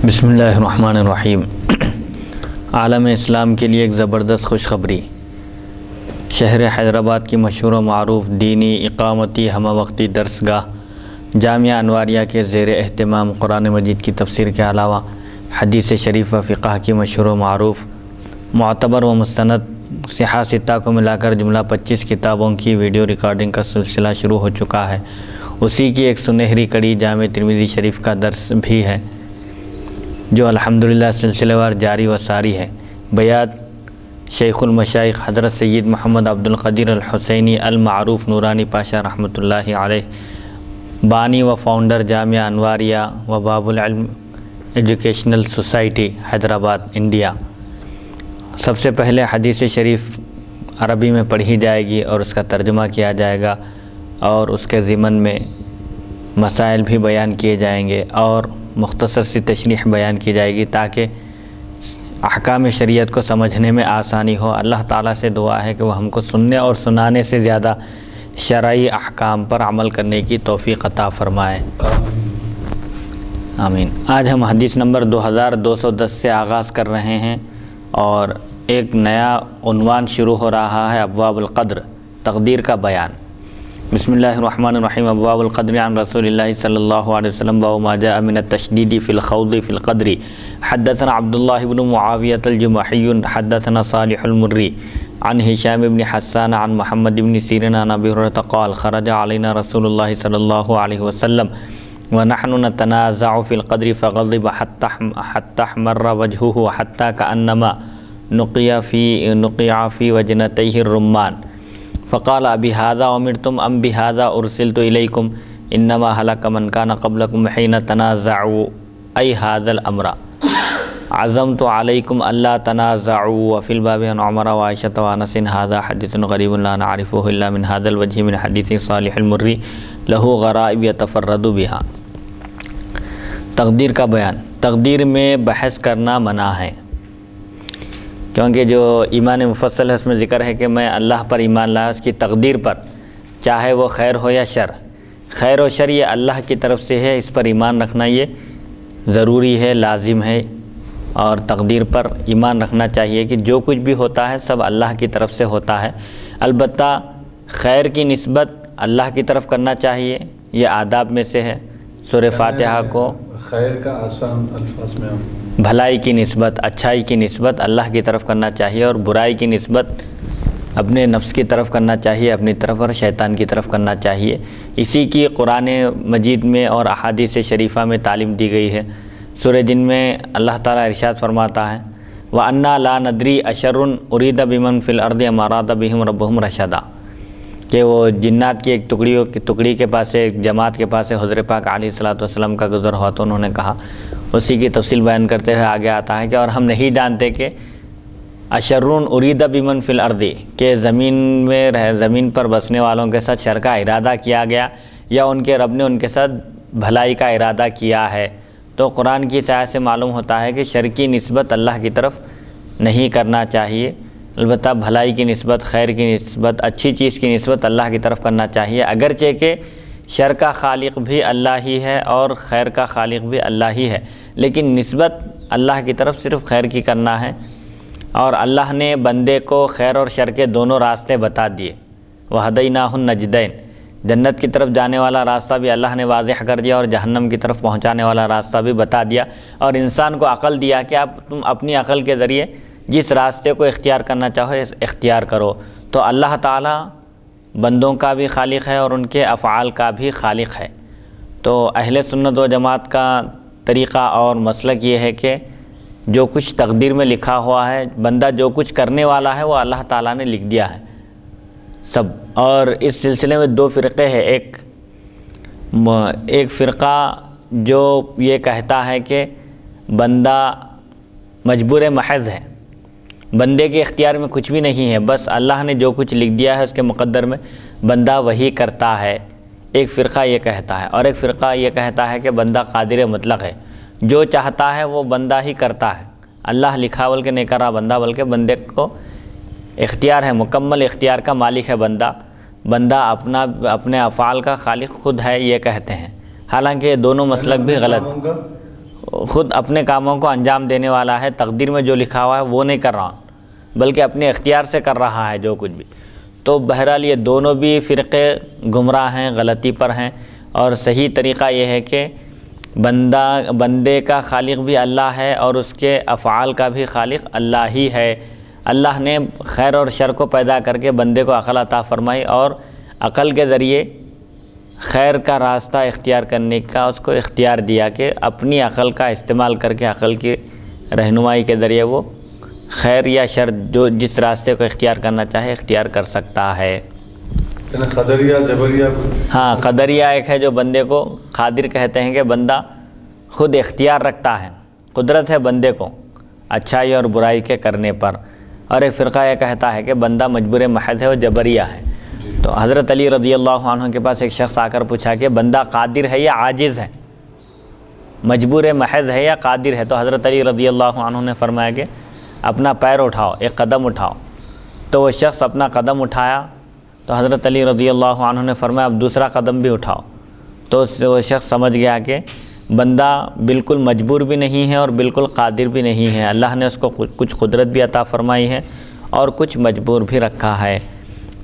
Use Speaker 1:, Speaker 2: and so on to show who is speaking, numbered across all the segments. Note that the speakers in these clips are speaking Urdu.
Speaker 1: بسم اللہ الرحمن الرحیم۔ عالم اسلام کے لیے ایک زبردست خوشخبری۔ شہر حیدرآباد کی مشہور و معروف دینی اقامتی ہمہ وقتی درسگاہ جامعہ انواریہ کے زیر اہتمام قرآن مجید کی تفسیر کے علاوہ حدیث شریف و فقہ کی مشہور و معروف معتبر و مستند صحاح ستہ کو ملا کر جملہ 25 کتابوں کی ویڈیو ریکارڈنگ کا سلسلہ شروع ہو چکا ہے۔ اسی کی ایک سنہری کڑی جامع ترمذی شریف کا درس بھی ہے، جو الحمدللہ سلسلہ وار جاری و ساری ہے۔ بیات شیخ المشائخ حضرت سید محمد عبد القدیر الحسینی المعروف نورانی پاشا رحمۃ اللہ علیہ، بانی و فاؤنڈر جامعہ انواریہ و باب العلم ایجوکیشنل سوسائٹی حیدرآباد انڈیا۔ سب سے پہلے حدیث شریف عربی میں پڑھی جائے گی اور اس کا ترجمہ کیا جائے گا، اور اس کے ضمن میں مسائل بھی بیان کیے جائیں گے اور مختصر سی تشریح بیان کی جائے گی تاکہ احکام شریعت کو سمجھنے میں آسانی ہو۔ اللہ تعالیٰ سے دعا ہے کہ وہ ہم کو سننے اور سنانے سے زیادہ شرعی احکام پر عمل کرنے کی توفیق عطا فرمائے، آمین۔ آج ہم حدیث نمبر 2210 سے آغاز کر رہے ہیں اور ایک نیا عنوان شروع ہو رہا ہے، ابواب القدر، تقدیر کا بیان۔ بسم اللہ الرحمن الرحیم۔ ابواب القدر عن رسول اللہ صلی اللہ علیہ وسلم باب ما جاء من التشدید فی الخوض فی القدر۔ حدثنا عبداللہ بن معاویۃ الجمحی حدثنا صالح المری عن ہشام بن حسان عن محمد بن سیرین عن ابی ہریرہ قال خرج علینا رسول اللہ صلی اللہ علیہ وسلم ونحن نتنازع فی القدر فغضب حتى احمر وجهه حتى كأنما نقع في وجنتيه الرمان فقال ابی هذا امرتم ام بهذا ارسلت الیکم انما هلك من كان قبلكم حين تنازعوا ای هذا الامر عزمت علیکم الا تنازعوا وفي الباب عن عمر وعائشة وانس هذا حدیث غریب لا نعرفه الا من هذا الوجه من حدیث صالح المری له غرائب يتفرد بها۔ تقدیر کا بیان۔ تقدیر میں بحث کرنا منع ہے، کیونکہ جو ایمان مفصل ہے اس میں ذکر ہے کہ میں اللہ پر ایمان لایا، اس کی تقدیر پر، چاہے وہ خیر ہو یا شر، خیر و شر یہ اللہ کی طرف سے ہے، اس پر ایمان رکھنا یہ ضروری ہے، لازم ہے، اور تقدیر پر ایمان رکھنا چاہیے کہ جو کچھ بھی ہوتا ہے سب اللہ کی طرف سے ہوتا ہے۔ البتہ خیر کی نسبت اللہ کی طرف کرنا چاہیے، یہ آداب میں سے ہے۔ سورہ فاتحہ کو
Speaker 2: خیر کا آسان الفاظ میں
Speaker 1: بھلائی کی نسبت، اچھائی کی نسبت اللہ کی طرف کرنا چاہیے، اور برائی کی نسبت اپنے نفس کی طرف کرنا چاہیے، اپنی طرف، اور شیطان کی طرف کرنا چاہیے۔ اسی کی قرآن مجید میں اور احادیث شریفہ میں تعلیم دی گئی ہے۔ سورہ جن میں اللہ تعالیٰ ارشاد فرماتا ہے وَأَنَّا لَا نَدْرِي أَشَرٌ أُرِيدَ بِمَنْ فِي الْأَرْضِ أَمْ أَرَادَ بِهِمْ رَبُّهُمْ رَشَدًا، کہ وہ جنات کی ایک ٹکڑی کے پاس سے، ایک جماعت کے پاس سے حضور پاک علیہ الصلوۃ والسلام کا گزر ہوا تو انہوں نے کہا، اسی کی تفصیل بیان کرتے ہوئے آگے آتا ہے کہ اور ہم نہیں جانتے کہ اشرٌ ارید بمن فی الارض، کہ زمین پر بسنے والوں کے ساتھ شر کا ارادہ کیا گیا یا ان کے رب نے ان کے ساتھ بھلائی کا ارادہ کیا ہے۔ تو قرآن کی آیت سے معلوم ہوتا ہے کہ شر کی نسبت اللہ کی طرف نہیں کرنا چاہیے، البتہ بھلائی کی نسبت، خیر کی نسبت، اچھی چیز کی نسبت اللہ کی طرف کرنا چاہیے، اگرچہ کہ شر کا خالق بھی اللہ ہی ہے اور خیر کا خالق بھی اللہ ہی ہے، لیکن نسبت اللہ کی طرف صرف خیر کی کرنا ہے۔ اور اللہ نے بندے کو خیر اور شر کے دونوں راستے بتا دیے، وَهَدَيْنَاهُ النَّجْدَيْنِ، جنت کی طرف جانے والا راستہ بھی اللہ نے واضح کر دیا اور جہنم کی طرف پہنچانے والا راستہ بھی بتا دیا، اور انسان کو عقل دیا کہ تم اپنی عقل کے ذریعے جس راستے کو اختیار کرنا چاہو اختیار کرو۔ تو اللہ تعالیٰ بندوں کا بھی خالق ہے اور ان کے افعال کا بھی خالق ہے۔ تو اہل سنت و جماعت کا طریقہ اور مسلک یہ ہے کہ جو کچھ تقدیر میں لکھا ہوا ہے، بندہ جو کچھ کرنے والا ہے وہ اللہ تعالیٰ نے لکھ دیا ہے سب۔ اور اس سلسلے میں دو فرقے ہیں، ایک فرقہ جو یہ کہتا ہے کہ بندہ مجبور محض ہے، بندے کے اختیار میں کچھ بھی نہیں ہے، بس اللہ نے جو کچھ لکھ دیا ہے اس کے مقدر میں بندہ وہی کرتا ہے، ایک فرقہ یہ کہتا ہے۔ اور ایک فرقہ یہ کہتا ہے کہ بندہ قادر مطلق ہے، جو چاہتا ہے وہ بندہ ہی کرتا ہے، اللہ لکھا بلکہ نہیں کر رہا بندہ، بلکہ بندے کو اختیار ہے، مکمل اختیار کا مالک ہے بندہ اپنے افعال کا خالق خود ہے، یہ کہتے ہیں۔ حالانکہ یہ دونوں مسلک بھی غلط، خود اپنے کاموں کو انجام دینے والا ہے، تقدیر میں جو لکھا ہوا ہے وہ نہیں کر رہا بلکہ اپنے اختیار سے کر رہا ہے جو کچھ بھی۔ تو بہرحال یہ دونوں بھی فرقے گمراہ ہیں، غلطی پر ہیں، اور صحیح طریقہ یہ ہے کہ بندے کا خالق بھی اللہ ہے اور اس کے افعال کا بھی خالق اللہ ہی ہے۔ اللہ نے خیر اور شر کو پیدا کر کے بندے کو عقل عطا فرمائی اور عقل کے ذریعے خیر کا راستہ اختیار کرنے کا اس کو اختیار دیا کہ اپنی عقل کا استعمال کر کے عقل کی رہنمائی کے ذریعے وہ خیر یا شر جو جس راستے کو اختیار کرنا چاہے اختیار کر سکتا ہے۔
Speaker 2: قدریہ جبریہ
Speaker 1: ہاں، قدریہ ایک ہے جو بندے کو قادر کہتے ہیں کہ بندہ خود اختیار رکھتا ہے، قدرت ہے بندے کو اچھائی اور برائی کے کرنے پر، اور ایک فرقہ یہ کہتا ہے کہ بندہ مجبور محض ہے، وہ جبریہ ہے۔ تو حضرت علی رضی اللہ عنہ کے پاس ایک شخص آ کر پوچھا کہ بندہ قادر ہے یا عاجز ہے، مجبور محض ہے یا قادر ہے؟ تو حضرت علی رضی اللہ عنہ نے فرمایا کہ اپنا پیر اٹھاؤ، ایک قدم اٹھاؤ۔ تو وہ شخص اپنا قدم اٹھایا تو حضرت علی رضی اللہ عنہ نے فرمایا اب دوسرا قدم بھی اٹھاؤ۔ تو وہ شخص سمجھ گیا کہ بندہ بالکل مجبور بھی نہیں ہے اور بالکل قادر بھی نہیں ہے، اللہ نے اس کو کچھ قدرت بھی عطا فرمائی ہے اور کچھ مجبور بھی رکھا ہے۔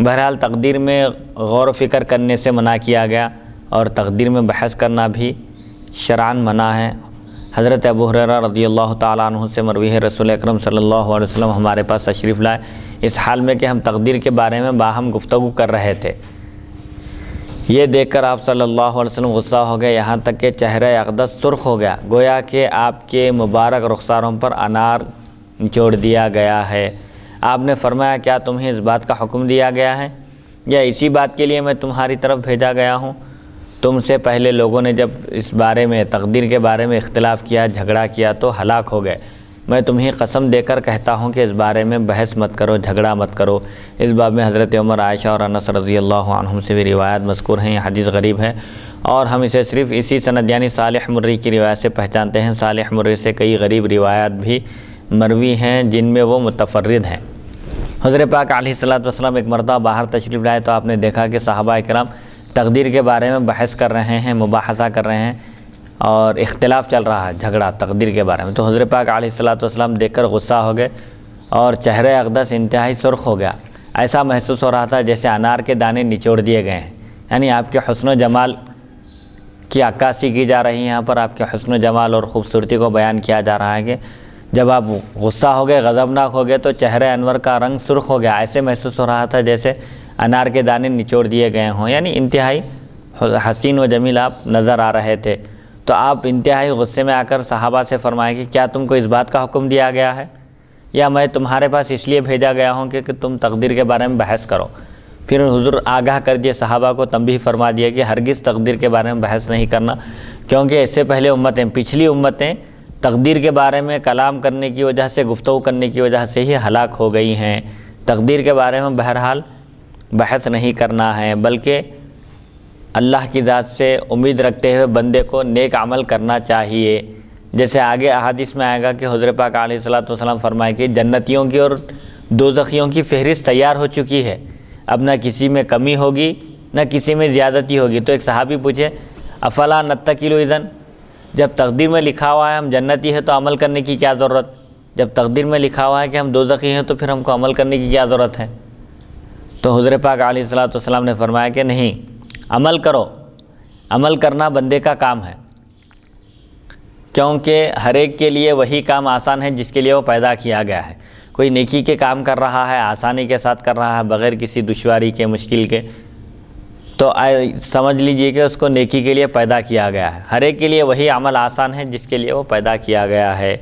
Speaker 1: بہرحال تقدیر میں غور و فکر کرنے سے منع کیا گیا اور تقدیر میں بحث کرنا بھی شرعاً منع ہے۔ حضرت ابو ہریرہ رضی اللہ تعالیٰ عنہ سے مروی ہے رسول اکرم صلی اللہ علیہ وسلم ہمارے پاس تشریف لائے اس حال میں کہ ہم تقدیر کے بارے میں باہم گفتگو کر رہے تھے۔ یہ دیکھ کر آپ صلی اللہ علیہ وسلم غصہ ہو گئے، یہاں تک کہ چہرہ اقدس سرخ ہو گیا، گویا کہ آپ کے مبارک رخساروں پر انار نچوڑ دیا گیا ہے۔ آپ نے فرمایا کیا تمہیں اس بات کا حکم دیا گیا ہے یا اسی بات کے لیے میں تمہاری طرف بھیجا گیا ہوں؟ تم سے پہلے لوگوں نے جب اس بارے میں تقدیر کے بارے میں اختلاف کیا، جھگڑا کیا تو ہلاک ہو گئے۔ میں تمہیں قسم دے کر کہتا ہوں کہ اس بارے میں بحث مت کرو، جھگڑا مت کرو۔ اس باب میں حضرت عمر، عائشہ اور انس رضی اللہ عنہم سے بھی روایات مذکور ہیں۔ یہ حدیث غریب ہے اور ہم اسے صرف اسی سند یعنی صالح مرری کی روایت سے پہچانتے ہیں۔ صالح مرری سے کئی غریب روایات بھی مروی ہیں جن میں وہ متفرد ہیں۔ حضرت پاک علیہ الصلوۃ والسلام ایک مرتبہ باہر تشریف لائے تو آپ نے دیکھا کہ صحابہ کرام تقدیر کے بارے میں بحث کر رہے ہیں، مباحثہ کر رہے ہیں اور اختلاف چل رہا ہے، جھگڑا تقدیر کے بارے میں۔ تو حضرت پاک علیہ الصلوۃ والسلام دیکھ کر غصہ ہو گئے اور چہرہ اقدس انتہائی سرخ ہو گیا، ایسا محسوس ہو رہا تھا جیسے انار کے دانے نچوڑ دیے گئے ہیں، یعنی آپ کے حسن و جمال کی عکاسی کی جا رہی ہے۔ یہاں پر آپ کے حسن و جمال اور خوبصورتی کو بیان کیا جا رہا ہے کہ جب آپ غصہ ہو گئے، غضبناک ہو گئے تو چہرہ انور کا رنگ سرخ ہو گیا، ایسے محسوس ہو رہا تھا جیسے انار کے دانے نچوڑ دیے گئے ہوں، یعنی انتہائی حسین و جمیل آپ نظر آ رہے تھے۔ تو آپ انتہائی غصے میں آ کر صحابہ سے فرمائے کہ کیا تم کو اس بات کا حکم دیا گیا ہے یا میں تمہارے پاس اس لیے بھیجا گیا ہوں کہ تم تقدیر کے بارے میں بحث کرو؟ پھر حضور آگاہ کر دیے، صحابہ کو تنبیہ فرما دیا کہ ہرگز تقدیر کے بارے میں بحث نہیں کرنا، کیونکہ اس سے پہلے امتیں، پچھلی امتیں تقدیر کے بارے میں کلام کرنے کی وجہ سے، گفتگو کرنے کی وجہ سے ہی ہلاک ہو گئی ہیں۔ تقدیر کے بارے میں بہرحال بحث نہیں کرنا ہے، بلکہ اللہ کی ذات سے امید رکھتے ہوئے بندے کو نیک عمل کرنا چاہیے۔ جیسے آگے احادیث میں آئے گا کہ حضرت پاک علیہ الصلوۃ والسلام فرمائے کہ جنتیوں کی اور دوزخیوں کی فہرست تیار ہو چکی ہے، اب نہ کسی میں کمی ہوگی نہ کسی میں زیادتی ہوگی۔ تو ایک صحابی پوچھے افلا نتکل اذن، جب تقدیر میں لکھا ہوا ہے ہم جنتی ہے تو عمل کرنے کی کیا ضرورت؟ جب تقدیر میں لکھا ہوا ہے کہ ہم دوزخی ہیں تو پھر ہم کو عمل کرنے کی کیا ضرورت ہے؟ تو حضرت پاک علیہ الصلوۃ والسلام نے فرمایا کہ نہیں، عمل کرو، عمل کرنا بندے کا کام ہے، کیونکہ ہر ایک کے لیے وہی کام آسان ہے جس کے لیے وہ پیدا کیا گیا ہے۔ کوئی نیکی کے کام کر رہا ہے، آسانی کے ساتھ کر رہا ہے، بغیر کسی دشواری کے، مشکل کے، تو سمجھ لیجئے کہ اس کو نیکی کے لیے پیدا کیا گیا ہے۔ ہر ایک کے لیے وہی عمل آسان ہے جس کے لیے وہ پیدا کیا گیا ہے۔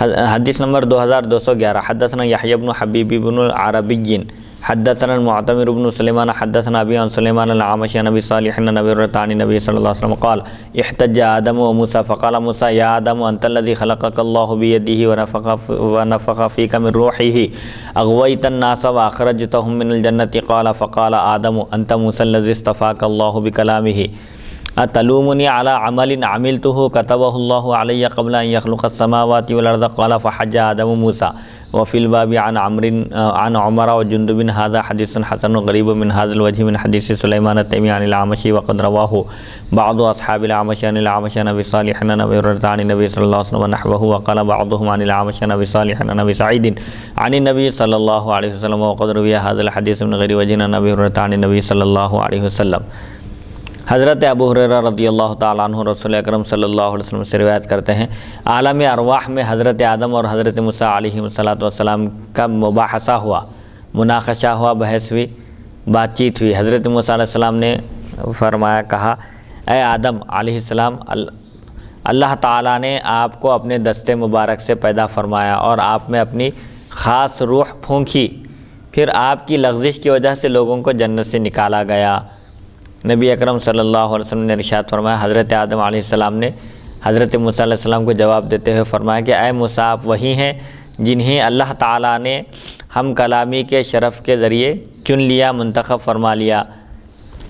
Speaker 1: حدیث نمبر 2211 حدثنا یحیی بن حبیب بن العربی حدثنا المعتمر بن سلیمان حدثنا ابی عن سلیمان العامش عن ابی صالح عن ابی هريرة عن النبي صلی اللہ علیہ وسلم قال احتج آدم وموسى فقال موسى يا آدم انت الذي خلقك الله بيده ونفخ فيك من روحه اغويت الناس واخرجتهم من الجنة قال فقال آدم انت موسى الذي اصطفاك الله بكلامه اتلومني على عمل عملته كتبه الله علي قبل ان يخلق السماوات والارض قال فحج آدم موسى وفی الباب عن عمر وجندب هذا حدیث حسن غریب من هذا الوجه من حدیث سلیمان التیمی عن الأعمش وقد رواه بعض اصحاب الأعمش عن الأعمش عن ابی صالح عن ابی هریرہ عن النبی صلی اللہ علیہ وسلم نحوه وقال بعضهم عن الأعمش عن ابی صالح عن ابی سعید عن النبی صلی اللہ علیہ وسلم وقد روی هذا الحدیث من غیر وجه عن ابی هریرہ عن النبی صلی اللہ علیہ وسلم۔ حضرت ابو ہریرہ رضی اللہ تعالیٰ عنہ رسول اکرم صلی اللہ علیہ وسلم سے روایت کرتے ہیں، عالم ارواح میں حضرت آدم اور حضرت موسیٰ علیہ السلام کا مباحثہ ہوا، مناقشہ ہوا، بحث ہوئی، بات چیت ہوئی۔ حضرت موسیٰ علیہ السلام نے فرمایا، کہا اے آدم علیہ السلام، اللہ تعالیٰ نے آپ کو اپنے دست مبارک سے پیدا فرمایا اور آپ میں اپنی خاص روح پھونکی، پھر آپ کی لغزش کی وجہ سے لوگوں کو جنت سے نکالا گیا۔ نبی اکرم صلی اللہ علیہ وسلم نے ارشاد فرمایا، حضرت آدم علیہ السلام نے حضرت موسیٰ علیہ السلام کو جواب دیتے ہوئے فرمایا کہ اے موسیٰ، آپ وہی ہیں جنہیں اللہ تعالیٰ نے ہم کلامی کے شرف کے ذریعے چن لیا، منتخب فرما لیا۔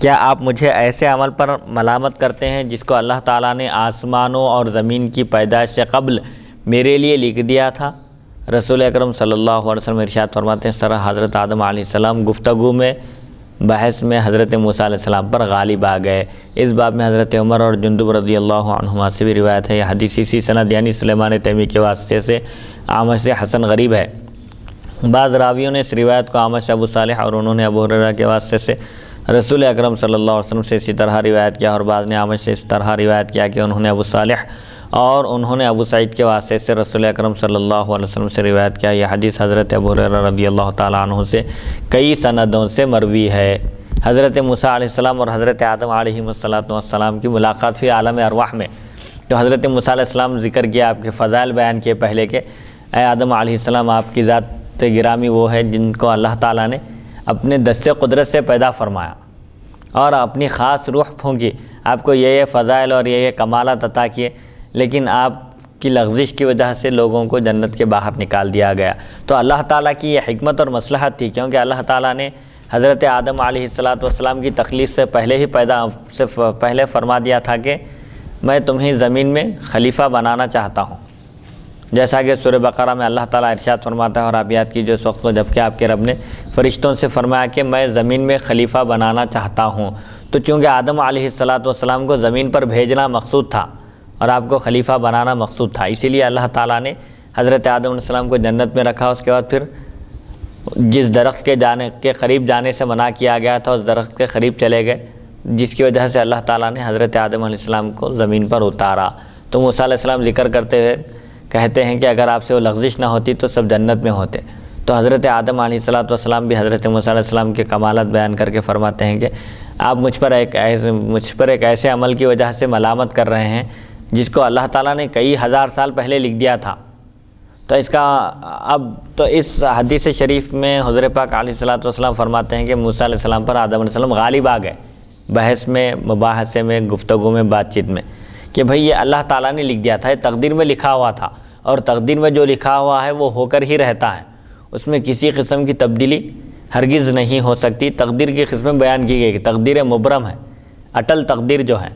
Speaker 1: کیا آپ مجھے ایسے عمل پر ملامت کرتے ہیں جس کو اللہ تعالیٰ نے آسمانوں اور زمین کی پیدائش سے قبل میرے لیے لکھ دیا تھا؟ رسول اکرم صلی اللہ علیہ وسلم ارشاد فرماتے ہیں، سر حضرت آدم علیہ السلام گفتگو میں، بحث میں حضرت موسیٰ علیہ السلام پر غالب آ گئے۔ اس باب میں حضرت عمر اور جندب رضی اللہ عنہما سے بھی روایت ہے۔ یہ حدیث اسی سند یعنی سلیمان تیمی کے واسطے سے اعمش سے حسن غریب ہے۔ بعض راویوں نے اس روایت کو اعمش ابو صالح اور انہوں نے ابو ہریرہ کے واسطے سے رسول اکرم صلی اللہ علیہ وسلم سے اسی طرح روایت کیا، اور بعض نے اعمش سے اس طرح روایت کیا کہ انہوں نے ابو صالح اور انہوں نے ابو سعید کے واسطے سے رسول اکرم صلی اللہ علیہ وسلم سے روایت کیا۔ یہ حدیث حضرت ابو ہریرہ رضی اللہ تعالیٰ عنہ سے کئی سندوں سے مروی ہے۔ حضرت موسیٰ علیہ السلام اور حضرت آدم علیہ السلام کی ملاقات ہوئی عالم ارواح میں، تو حضرت موسیٰ علیہ السلام ذکر کیا، آپ کے فضائل بیان کیے پہلے کہ اے آدم علیہ السلام، آپ کی ذات گرامی وہ ہے جن کو اللہ تعالیٰ نے اپنے دست قدرت سے پیدا فرمایا اور اپنی خاص روح پھونکی، آپ کو یہ فضائل اور یہ کمالات عطا کیے، لیکن آپ کی لغزش کی وجہ سے لوگوں کو جنت کے باہر نکال دیا گیا۔ تو اللہ تعالیٰ کی یہ حکمت اور مصلحت تھی، کیونکہ اللہ تعالیٰ نے حضرت آدم علیہ السلام کی تخلیق سے پہلے فرما دیا تھا کہ میں تمہیں زمین میں خلیفہ بنانا چاہتا ہوں، جیسا کہ سورہ بقرہ میں اللہ تعالیٰ ارشاد فرماتا ہے، اور آپ یاد کیجیے اس وقت کو جب کہ آپ کے رب نے فرشتوں سے فرمایا کہ میں زمین میں خلیفہ بنانا چاہتا ہوں۔ تو چونکہ آدم علیہ السلام کو زمین پر بھیجنا مقصود تھا اور آپ کو خلیفہ بنانا مقصود تھا، اسی لیے اللہ تعالیٰ نے حضرت آدم علیہ السلام کو جنت میں رکھا۔ اس کے بعد پھر جس درخت کے قریب جانے سے منع کیا گیا تھا اس درخت کے قریب چلے گئے، جس کی وجہ سے اللہ تعالیٰ نے حضرت آدم علیہ السلام کو زمین پر اتارا۔ تو موسیٰ علیہ السلام ذکر کرتے ہوئے کہتے ہیں کہ اگر آپ سے وہ لغزش نہ ہوتی تو سب جنت میں ہوتے۔ تو حضرت آدم علیہ السلام بھی حضرت موسیٰ علیہ السلام کے کمالات بیان کر کے فرماتے ہیں کہ آپ مجھ پر ایک ایسے عمل کی وجہ سے ملامت کر رہے ہیں جس کو اللہ تعالیٰ نے کئی ہزار سال پہلے لکھ دیا تھا۔ تو اس حدیث شریف میں حضور پاک علیہ السلام فرماتے ہیں کہ موسیٰ علیہ السلام پر آدم علیہ السلام غالب آ گئے، بحث میں، مباحثے میں، گفتگو میں، بات چیت میں، کہ بھئی یہ اللہ تعالیٰ نے لکھ دیا تھا، یہ تقدیر میں لکھا ہوا تھا، اور تقدیر میں جو لکھا ہوا ہے وہ ہو کر ہی رہتا ہے، اس میں کسی قسم کی تبدیلی ہرگز نہیں ہو سکتی۔ تقدیر کی قسمیں بیان کی گئی کہ تقدیر مبرم ہے، اٹل تقدیر جو ہے،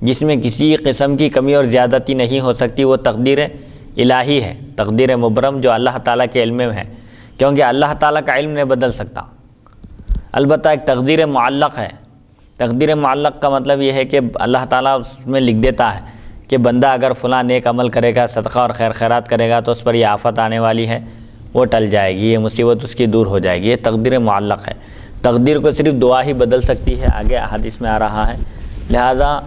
Speaker 1: جس میں کسی قسم کی کمی اور زیادتی نہیں ہو سکتی، وہ تقدیر الہی ہے، تقدیر مبرم جو اللہ تعالیٰ کے علم میں ہے، کیونکہ اللہ تعالیٰ کا علم نہیں بدل سکتا۔ البتہ ایک تقدیر معلق ہے۔ تقدیر معلق کا مطلب یہ ہے کہ اللہ تعالیٰ اس میں لکھ دیتا ہے کہ بندہ اگر فلاں نیک عمل کرے گا، صدقہ اور خیرات کرے گا تو اس پر یہ آفت آنے والی ہے، وہ ٹل جائے گی، یہ مصیبت اس کی دور ہو جائے گی۔ یہ تقدیر معلق ہے۔ تقدیر کو صرف دعا ہی بدل سکتی ہے، آگے حدیث میں آ رہا ہے۔ لہٰذا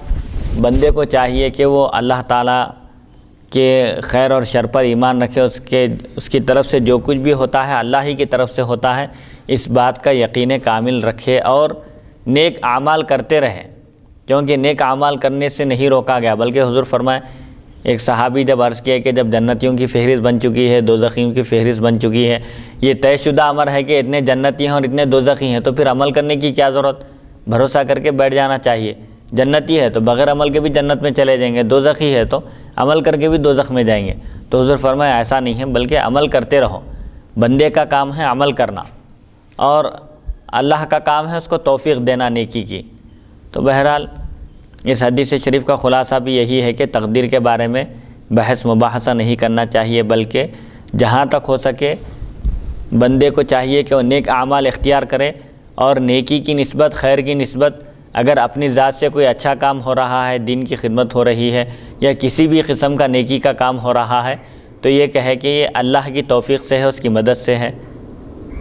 Speaker 1: بندے کو چاہیے کہ وہ اللہ تعالیٰ کہ خیر اور شر پر ایمان رکھے، اس کی طرف سے جو کچھ بھی ہوتا ہے اللہ ہی کی طرف سے ہوتا ہے، اس بات کا یقین کامل رکھے اور نیک اعمال کرتے رہے، کیونکہ نیک اعمال کرنے سے نہیں روکا گیا، بلکہ حضور فرمائے، ایک صحابی جب عرض کیا کہ جب جنتیوں کی فہرست بن چکی ہے، دوزخیوں کی فہرست بن چکی ہے، یہ طے شدہ امر ہے کہ اتنے جنتی ہیں اور اتنے دوزخی ہیں، تو پھر عمل کرنے کی کیا ضرورت، بھروسہ کر کے بیٹھ جانا چاہیے۔ جنتی ہے تو بغیر عمل کے بھی جنت میں چلے جائیں گے، دوزخی ہے تو عمل کر کے بھی دوزخ میں جائیں گے۔ تو حضور فرمایا ایسا نہیں ہے، بلکہ عمل کرتے رہو، بندے کا کام ہے عمل کرنا، اور اللہ کا کام ہے اس کو توفیق دینا نیکی کی۔ تو بہرحال اس حدیث شریف کا خلاصہ بھی یہی ہے کہ تقدیر کے بارے میں بحث مباحثہ نہیں کرنا چاہیے، بلکہ جہاں تک ہو سکے بندے کو چاہیے کہ وہ نیک اعمال اختیار کرے، اور نیکی کی نسبت، خیر کی نسبت اگر اپنی ذات سے کوئی اچھا کام ہو رہا ہے، دین کی خدمت ہو رہی ہے یا کسی بھی قسم کا نیکی کا کام ہو رہا ہے، تو یہ کہے کہ یہ اللہ کی توفیق سے ہے، اس کی مدد سے ہے،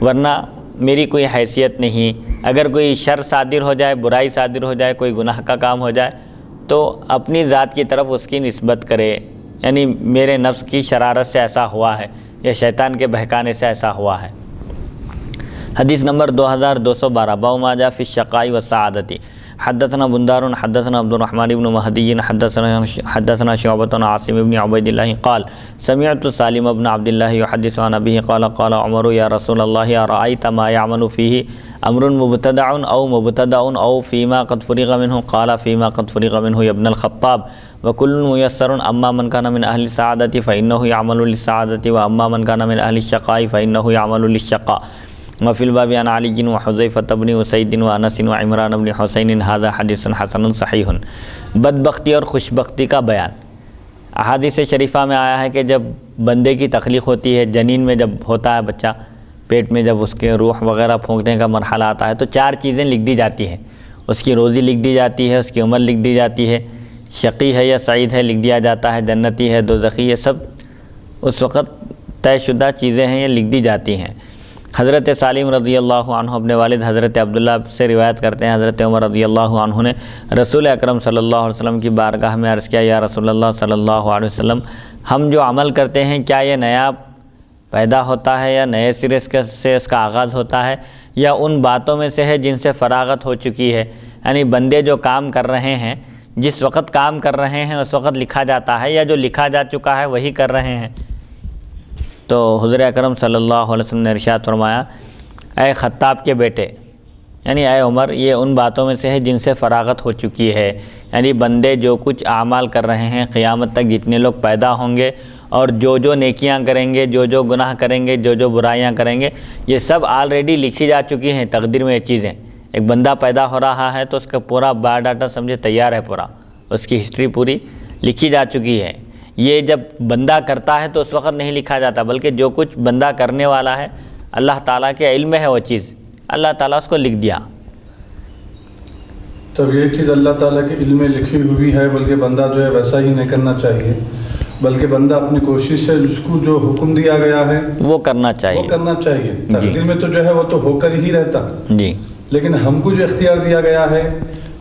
Speaker 1: ورنہ میری کوئی حیثیت نہیں۔ اگر کوئی شر صادر ہو جائے، برائی صادر ہو جائے، کوئی گناہ کا کام ہو جائے تو اپنی ذات کی طرف اس کی نسبت کرے، یعنی میرے نفس کی شرارت سے ایسا ہوا ہے یا شیطان کے بہکانے سے ایسا ہوا ہے۔ حدیث نمبر 2212، باب ما جاء فی الشقاء والسعادۃ۔ حدثنا بندار حدثنا عبد الرحمن بن مہدی حدثنا شعبۃ عن عاصم بن عبید اللہ قال سمعت سالم بن عبد اللہ يحدث عن ابیہ قال قال عمر یا رسول اللہ ارأیت ما يعمل فیہ امر مبتدع او مبتدع او فیما قد فرغ منہ قال فیما قد فرغ منہ یا ابن الخطاب وکل میسر اما من کان من اہل السعادۃ فانہ یعمل للسعادۃ واما من کان من اہل الشقاء فانہ یعمل للشقاء۔ وفی الباب عن علی وحذیفۃ بن اسید وانس وعمران بن حسین ھذا حدیث حسن صحیح۔ بدبختی اور خوشبختی کا بیان۔ احادیث شریفہ میں آیا ہے کہ جب بندے کی تخلیق ہوتی ہے، جنین میں جب ہوتا ہے بچہ، پیٹ میں جب اس کے روح وغیرہ پھونکنے کا مرحلہ آتا ہے تو 4 چیزیں لکھ دی جاتی ہیں۔ اس کی روزی لکھ دی جاتی ہے، اس کی عمر لکھ دی جاتی ہے، شقی ہے یا سعید ہے لکھ دیا جاتا ہے، جنتی ہے دوزخی ہے، سب اس وقت طے شدہ چیزیں ہیں، یہ لکھ دی جاتی ہیں۔ حضرت سالم رضی اللہ عنہ اپنے والد حضرت عبداللہ سے روایت کرتے ہیں، حضرت عمر رضی اللہ عنہ نے رسول اکرم صلی اللہ علیہ وسلم کی بارگاہ میں عرض کیا، یا رسول اللہ صلی اللہ علیہ وسلم، ہم جو عمل کرتے ہیں کیا یہ نیا پیدا ہوتا ہے یا نئے سرے سے اس کا آغاز ہوتا ہے، یا ان باتوں میں سے ہے جن سے فراغت ہو چکی ہے؟ یعنی بندے جو کام کر رہے ہیں، جس وقت کام کر رہے ہیں اس وقت لکھا جاتا ہے، یا جو لکھا جا چکا ہے وہی کر رہے ہیں؟ تو حضور اکرم صلی اللہ علیہ وسلم نے ارشاد فرمایا، اے خطاب کے بیٹے، یعنی اے عمر، یہ ان باتوں میں سے ہے جن سے فراغت ہو چکی ہے۔ یعنی بندے جو کچھ اعمال کر رہے ہیں، قیامت تک جتنے لوگ پیدا ہوں گے اور جو نیکیاں کریں گے، جو گناہ کریں گے، جو برائیاں کریں گے، یہ سب آلریڈی لکھی جا چکی ہیں تقدیر میں۔ یہ چیزیں، ایک بندہ پیدا ہو رہا ہے تو اس کا پورا بایو ڈاٹا سمجھے تیار ہے، پورا اس کی ہسٹری پوری لکھی جا چکی ہے۔ یہ جب بندہ کرتا ہے تو اس وقت نہیں لکھا جاتا، بلکہ جو کچھ بندہ کرنے والا ہے اللہ تعالیٰ کے علم میں ہے، وہ چیز اللہ تعالیٰ اس کو لکھ دیا۔
Speaker 2: تب یہ چیز اللہ تعالیٰ کے علم میں لکھی ہوئی ہے، بلکہ بندہ جو ہے ویسا ہی نہیں کرنا چاہیے، بلکہ بندہ اپنی کوشش سے اس کو جو حکم دیا گیا ہے
Speaker 1: وہ کرنا چاہیے،
Speaker 2: تقدیر میں تو جو ہے وہ تو ہو کر ہی رہتا،
Speaker 1: جی،
Speaker 2: لیکن ہم کو جو اختیار دیا گیا ہے،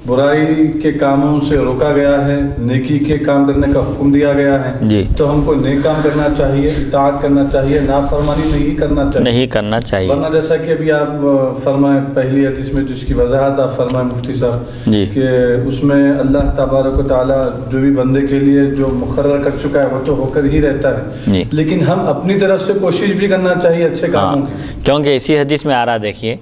Speaker 2: برائی کے کاموں سے روکا گیا ہے، نیکی کے کام کرنے کا حکم دیا گیا ہے،
Speaker 1: جی،
Speaker 2: تو ہم کو نیک کام کرنا چاہیے، اطاعت کرنا چاہیے، نافرمانی نہیں کرنا چاہیے، ورنہ جیسا کہ ابھی آپ فرمائے پہلی حدیث میں جس کی وضاحت آپ فرمائے مفتی صاحب،
Speaker 1: جی،
Speaker 2: کہ اس میں اللہ تبارک و تعالیٰ جو بھی بندے کے لیے جو مقرر کر چکا ہے وہ تو ہو کر ہی رہتا ہے،
Speaker 1: جی،
Speaker 2: لیکن ہم اپنی طرف سے کوشش بھی کرنا چاہیے اچھے کاموں کی،
Speaker 1: کیونکہ اسی حدیث میں آ رہا، دیکھیے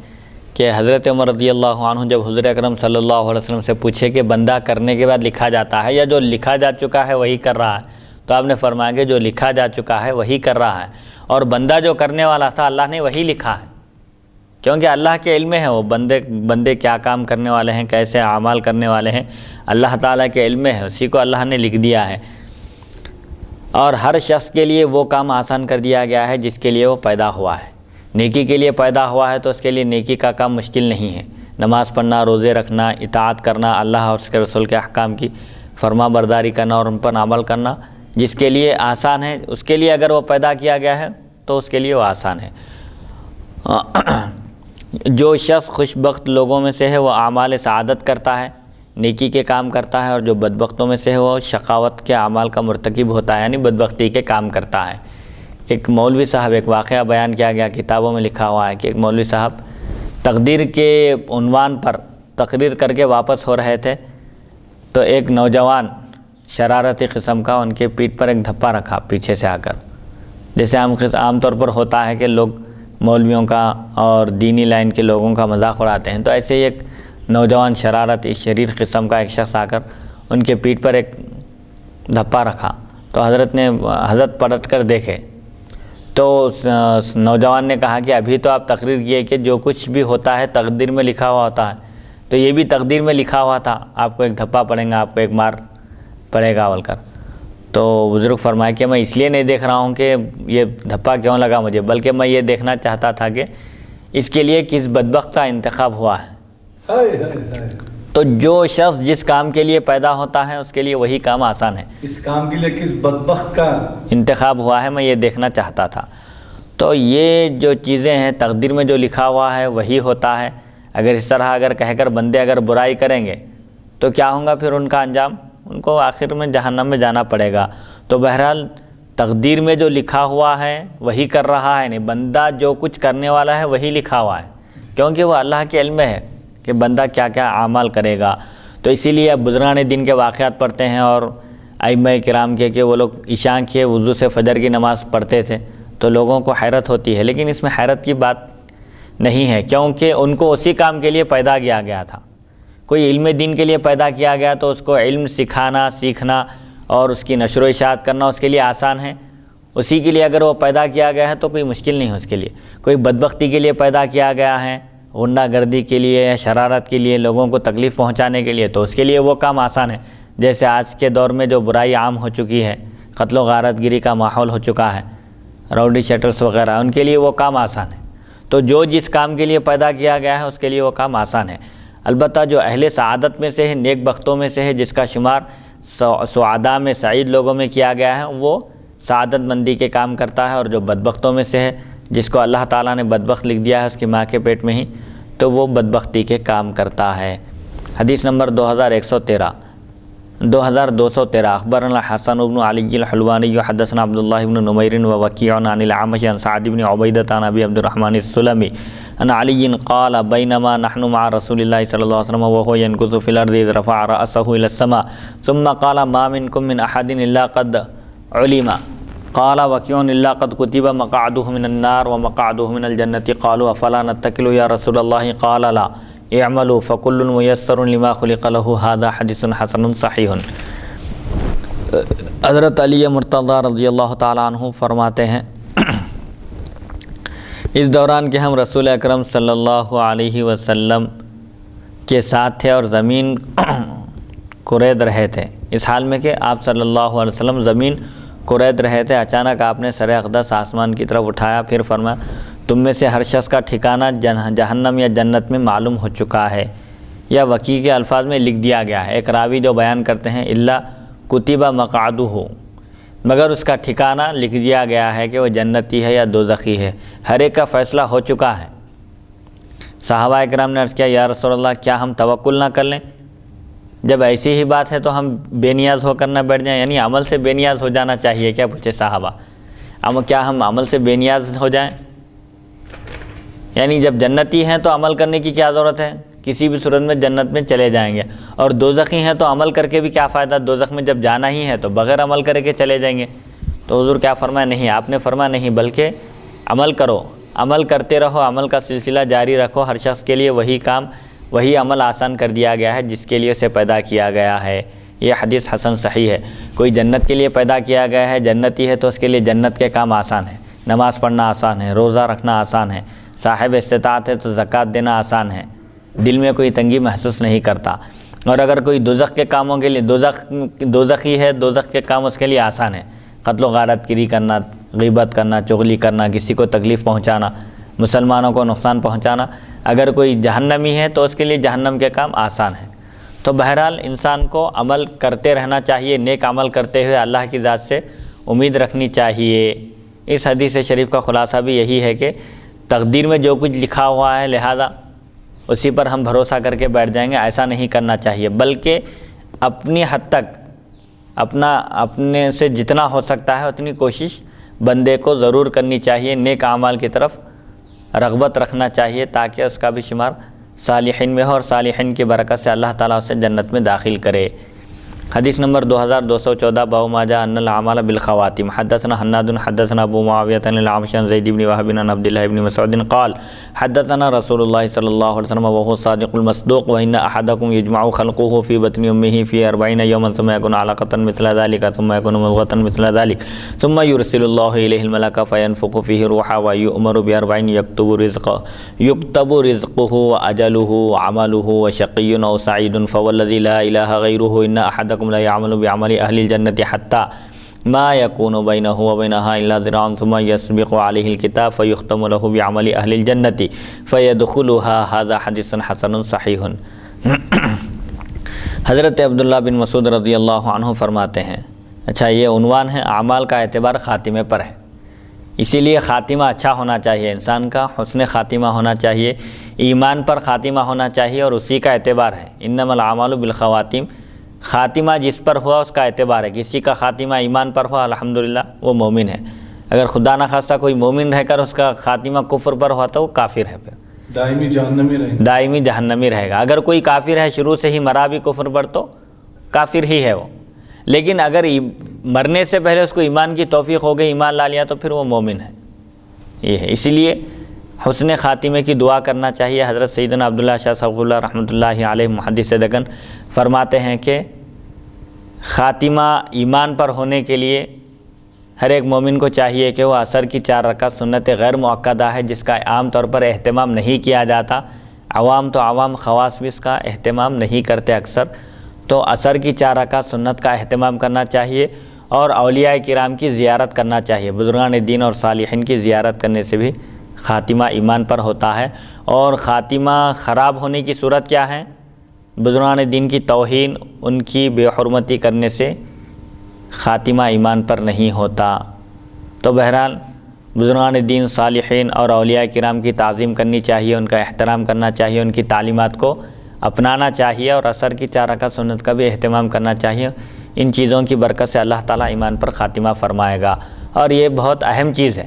Speaker 1: کہ حضرت عمر رضی اللہ عنہ جب حضور اکرم صلی اللہ علیہ وسلم سے پوچھے کہ بندہ کرنے کے بعد لکھا جاتا ہے یا جو لکھا جا چکا ہے وہی کر رہا ہے، تو آپ نے فرمایا کہ جو لکھا جا چکا ہے وہی کر رہا ہے، اور بندہ جو کرنے والا تھا اللہ نے وہی لکھا ہے، کیونکہ اللہ کے علم میں ہے وہ بندے کیا کام کرنے والے ہیں، کیسے اعمال کرنے والے ہیں، اللہ تعالیٰ کے علم میں ہے، اسی کو اللہ نے لکھ دیا ہے۔ اور ہر شخص کے لیے وہ کام آسان کر دیا گیا ہے جس کے لیے وہ پیدا ہوا ہے۔ نیکی کے لیے پیدا ہوا ہے تو اس کے لیے نیکی کا کام مشکل نہیں ہے، نماز پڑھنا، روزے رکھنا، اطاعت کرنا، اللہ اور اس کے رسول کے احکام کی فرما برداری کرنا اور ان پر عمل کرنا جس کے لیے آسان ہے، اس کے لیے اگر وہ پیدا کیا گیا ہے تو اس کے لیے وہ آسان ہے۔ جو شخص خوش بخت لوگوں میں سے ہے وہ اعمال سعادت کرتا ہے، نیکی کے کام کرتا ہے، اور جو بدبختوں میں سے ہے وہ شقاوت کے اعمال کا مرتکب ہوتا ہے، یعنی بدبختی کے کام کرتا ہے۔ ایک مولوی صاحب، ایک واقعہ بیان کیا گیا، کتابوں میں لکھا ہوا ہے کہ ایک مولوی صاحب تقدیر کے عنوان پر تقریر کر کے واپس ہو رہے تھے تو ایک نوجوان شرارتی قسم کا ان کے پیٹھ پر ایک دھپا رکھا پیچھے سے آ کر، جیسے عام طور پر ہوتا ہے کہ لوگ مولویوں کا اور دینی لائن کے لوگوں کا مذاق اڑاتے ہیں، تو ایسے ہی ایک نوجوان شرارتی شریر قسم کا ایک شخص آ کر ان کے پیٹھ پر ایک دھپا رکھا، تو حضرت پلٹ کر دیکھے تو نوجوان نے کہا کہ ابھی تو آپ تقریر کیے کہ جو کچھ بھی ہوتا ہے تقدیر میں لکھا ہوا ہوتا ہے، تو یہ بھی تقدیر میں لکھا ہوا تھا، آپ کو ایک دھپا پڑے گا، آپ کو ایک مار پڑے گا بول کر۔ تو بزرگ فرمایا کہ میں اس لیے نہیں دیکھ رہا ہوں کہ یہ دھپا کیوں لگا مجھے، بلکہ میں یہ دیکھنا چاہتا تھا کہ اس کے لیے کس بدبخت کا انتخاب ہوا ہے۔ تو جو شخص جس کام کے لیے پیدا ہوتا ہے اس کے لیے وہی کام آسان ہے۔
Speaker 2: اس کام کے لیے کس بدبخت کا
Speaker 1: انتخاب ہوا ہے، میں یہ دیکھنا چاہتا تھا۔ تو یہ جو چیزیں ہیں تقدیر میں جو لکھا ہوا ہے وہی ہوتا ہے۔ اگر اس طرح اگر کہہ کر بندے اگر برائی کریں گے تو کیا ہوگا پھر ان کا انجام؟ ان کو آخر میں جہنم میں جانا پڑے گا۔ تو بہرحال تقدیر میں جو لکھا ہوا ہے وہی کر رہا ہے، نہیں بندہ جو کچھ کرنے والا ہے وہی لکھا ہوا ہے، کیونکہ وہ اللہ کے علم میں ہے کہ بندہ کیا کیا اعمال کرے گا۔ تو اسی لیے اب بزرگان دین کے واقعات پڑھتے ہیں اور ائمہ کرام کے کہ وہ لوگ عشاء کے وضو سے فجر کی نماز پڑھتے تھے، تو لوگوں کو حیرت ہوتی ہے، لیکن اس میں حیرت کی بات نہیں ہے، کیونکہ ان کو اسی کام کے لیے پیدا کیا گیا تھا۔ کوئی علم دین کے لیے پیدا کیا گیا تو اس کو علم سکھانا، سیکھنا اور اس کی نشر و اشاعت کرنا اس کے لیے آسان ہے۔ اسی کے لیے اگر وہ پیدا کیا گیا ہے تو کوئی مشکل نہیں ہے اس کے لیے۔ کوئی بدبختی کے لیے پیدا کیا گیا ہے، غنڈہ گردی کے لیے، شرارت کے لیے، لوگوں کو تکلیف پہنچانے کے لیے، تو اس کے لیے وہ کام آسان ہے۔ جیسے آج کے دور میں جو برائی عام ہو چکی ہے، قتل و غارت گری کا ماحول ہو چکا ہے، راؤڈی شیٹرز وغیرہ، ان کے لیے وہ کام آسان ہے۔ تو جو جس کام کے لیے پیدا کیا گیا ہے اس کے لیے وہ کام آسان ہے۔ البتہ جو اہل سعادت میں سے ہے، نیک بختوں میں سے ہے، جس کا شمار سعداء میں، سعید لوگوں میں کیا گیا ہے، وہ سعادت مندی کے کام کرتا ہے، اور جو بدبختوں میں سے ہے جس کو اللہ تعالیٰ نے بدبخت لکھ دیا ہے اس کی ماں کے پیٹ میں ہی، تو وہ بدبختی کے کام کرتا ہے۔ حدیث نمبر 2213 اخبرنا حسن بن علی الحلوانی حدثنا عبداللہ بن نمیر ووکیع عن الاعمش عن سعد بن عبیدۃ عن ابی عبد الرحمن السلمی عن علی قال بینما نحن مع رسول اللہ صلی اللہ علیہ وسلم وهو ينكث في الارض اذ رفع رأسه الى السماء ثم قال ما منكم من احد الا قد علم قال وکیع الا قد كتب مقعده من النار ومقعده من الجنة قالوا افلا نتکل یا رسول اللہ قال لا اعملوا فکل میسر لما خلق له هذا حدیث حسن صحیح۔ حضرت علی مرتضیٰ رضی اللہ تعالیٰ عنہ فرماتے ہیں اس دوران کہ ہم رسول اکرم صلی اللہ علیہ وسلم کے ساتھ تھے اور زمین کرید رہے تھے، اس حال میں کہ آپ صلی اللہ علیہ وسلم زمین کرید رہے تھے، اچانک آپ نے سر اقدس آسمان کی طرف اٹھایا، پھر فرمایا تم میں سے ہر شخص کا ٹھکانہ جہنم یا جنت میں معلوم ہو چکا ہے، یا وکیع کے الفاظ میں لکھ دیا گیا ہے۔ ایک راوی جو بیان کرتے ہیں الا کتب مقعدہ، مگر اس کا ٹھکانہ لکھ دیا گیا ہے کہ وہ جنتی ہے یا دوزخی ہے، ہر ایک کا فیصلہ ہو چکا ہے۔ صحابہ کرام نے عرض کیا یا رسول اللہ کیا ہم توکل نہ کر لیں؟ جب ایسی ہی بات ہے تو ہم بے نیاز ہو کر نہ بیٹھ جائیں، یعنی عمل سے بے نیاز ہو جانا چاہیے کیا؟ پوچھے صحابہ، کیا ہم عمل سے بے نیاز ہو جائیں؟ یعنی جب جنتی ہیں تو عمل کرنے کی کیا ضرورت ہے؟ کسی بھی صورت میں جنت میں چلے جائیں گے، اور دوزخی ہیں تو عمل کر کے بھی کیا فائدہ؟ دوزخ میں جب جانا ہی ہے تو بغیر عمل کرے کے چلے جائیں گے۔ تو حضور کیا فرمایا؟ نہیں، آپ نے فرمایا نہیں، بلکہ عمل کرو، عمل کرتے رہو، عمل کا سلسلہ جاری رکھو، ہر شخص کے لیے وہی کام، وہی عمل آسان کر دیا گیا ہے جس کے لیے اسے پیدا کیا گیا ہے۔ یہ حدیث حسن صحیح ہے۔ کوئی جنت کے لیے پیدا کیا گیا ہے، جنتی ہے، تو اس کے لیے جنت کے کام آسان ہیں، نماز پڑھنا آسان ہے، روزہ رکھنا آسان ہے، صاحب استطاعت ہے تو زکوٰۃ دینا آسان ہے، دل میں کوئی تنگی محسوس نہیں کرتا۔ اور اگر کوئی دوزخ کے کاموں کے لیے دوزخی ہے، دوزخ کے کام اس کے لیے آسان ہے، قتل و غارت گری کرنا، غیبت کرنا، چغلی کرنا، کسی کو تکلیف پہنچانا، مسلمانوں کو نقصان پہنچانا۔ اگر کوئی جہنمی ہے تو اس کے لیے جہنم کے کام آسان ہیں۔ تو بہرحال انسان کو عمل کرتے رہنا چاہیے، نیک عمل کرتے ہوئے اللہ کی ذات سے امید رکھنی چاہیے۔ اس حدیث شریف کا خلاصہ بھی یہی ہے کہ تقدیر میں جو کچھ لکھا ہوا ہے لہذا اسی پر ہم بھروسہ کر کے بیٹھ جائیں گے، ایسا نہیں کرنا چاہیے، بلکہ اپنی حد تک اپنے سے جتنا ہو سکتا ہے اتنی کوشش بندے کو ضرور کرنی چاہیے، نیک اعمال کی طرف رغبت رکھنا چاہیے تاکہ اس کا بھی شمار صالحین میں ہو، اور صالحین کی برکت سے اللہ تعالیٰ اسے جنت میں داخل کرے۔ حدیث نمبر 2214 باب ما جاء ان الاعمال بالخواتم حدثنا حناد حدثنا ابو معاویہ عن الاعمش عن زید بن وهب عن عبد الله بن مسعود قال حدثنا رسول الله صلی اللہ علیہ وسلم وهو صادق المصدوق وان احدكم يجمع خلقه في بطن امه في 40 يوما ثم يكون علقة مثل ذلك ثم يكون مضغة مثل ذلك ثم يرسل الله اليه الملك فينفخ فيه روحا ويؤمر ب40 يكتب رزقه واجله وعمله وشقي او سعيد فوالذي لا اله غيره ان احدكم لا يعمل بعمل اهل الجنة حتى ما یکون بینہ و بینہا الا ذراع ثم یسبق علیہ الکتاب فیختم لہ بعمل اہل الجنۃ فیدخلها ھذا حدیث حسن صحیح۔ حضرت عبداللہ بن مسعود رضی اللہ عنہ فرماتے ہیں، اچھا یہ عنوان ہے، اعمال کا اعتبار خاتمے پر ہے، اسی لیے خاتمہ اچھا ہونا چاہیے، انسان کا حسن خاتمہ ہونا چاہیے، ایمان پر خاتمہ ہونا چاہیے، اور اسی کا اعتبار ہے۔ انما الاعمال بالخواتیم، خاتمہ جس پر ہوا اس کا اعتبار ہے۔ کسی کا خاتمہ ایمان پر ہوا الحمدللہ وہ مومن ہے، اگر خدا نخواستہ کوئی مومن رہ کر اس کا خاتمہ کفر پر ہوا تو وہ کافر ہے، پھر
Speaker 2: دائمی جہنمی رہے گا،
Speaker 1: دائمی جہنمی رہے گا۔ اگر کوئی کافر ہے شروع سے ہی مرا بھی کفر پر تو کافر ہی ہے وہ، لیکن اگر مرنے سے پہلے اس کو ایمان کی توفیق ہو گئی، ایمان لا لیا تو پھر وہ مومن ہے، یہ ہے۔ اسی لیے حسن خاتمے کی دعا کرنا چاہیے۔ حضرت سیدنا عبداللہ شاہ صفی اللہ رحمۃ اللہ علیہ محدث دکن فرماتے ہیں کہ خاتمہ ایمان پر ہونے کے لیے ہر ایک مومن کو چاہیے کہ وہ عصر کی 4 رکعت سنت غیر مؤکدہ ہے، جس کا عام طور پر اہتمام نہیں کیا جاتا، عوام تو عوام، خواص بھی اس کا اہتمام نہیں کرتے اکثر، تو عصر کی 4 رکعت سنت کا اہتمام کرنا چاہیے، اور اولیاء کرام کی زیارت کرنا چاہیے۔ بزرگان دین اور صالحین کی زیارت کرنے سے بھی خاتمہ ایمان پر ہوتا ہے۔ اور خاتمہ خراب ہونے کی صورت کیا ہے؟ بزرگان دین کی توہین، ان کی بے حرمتی کرنے سے خاتمہ ایمان پر نہیں ہوتا۔ تو بہرحال بزرگان دین، صالحین اور اولیاء کرام کی تعظیم کرنی چاہیے، ان کا احترام کرنا چاہیے، ان کی تعلیمات کو اپنانا چاہیے، اور عصر کی 4 رکعت سنت کا بھی اہتمام کرنا چاہیے۔ ان چیزوں کی برکت سے اللہ تعالیٰ ایمان پر خاتمہ فرمائے گا، اور یہ بہت اہم چیز ہے۔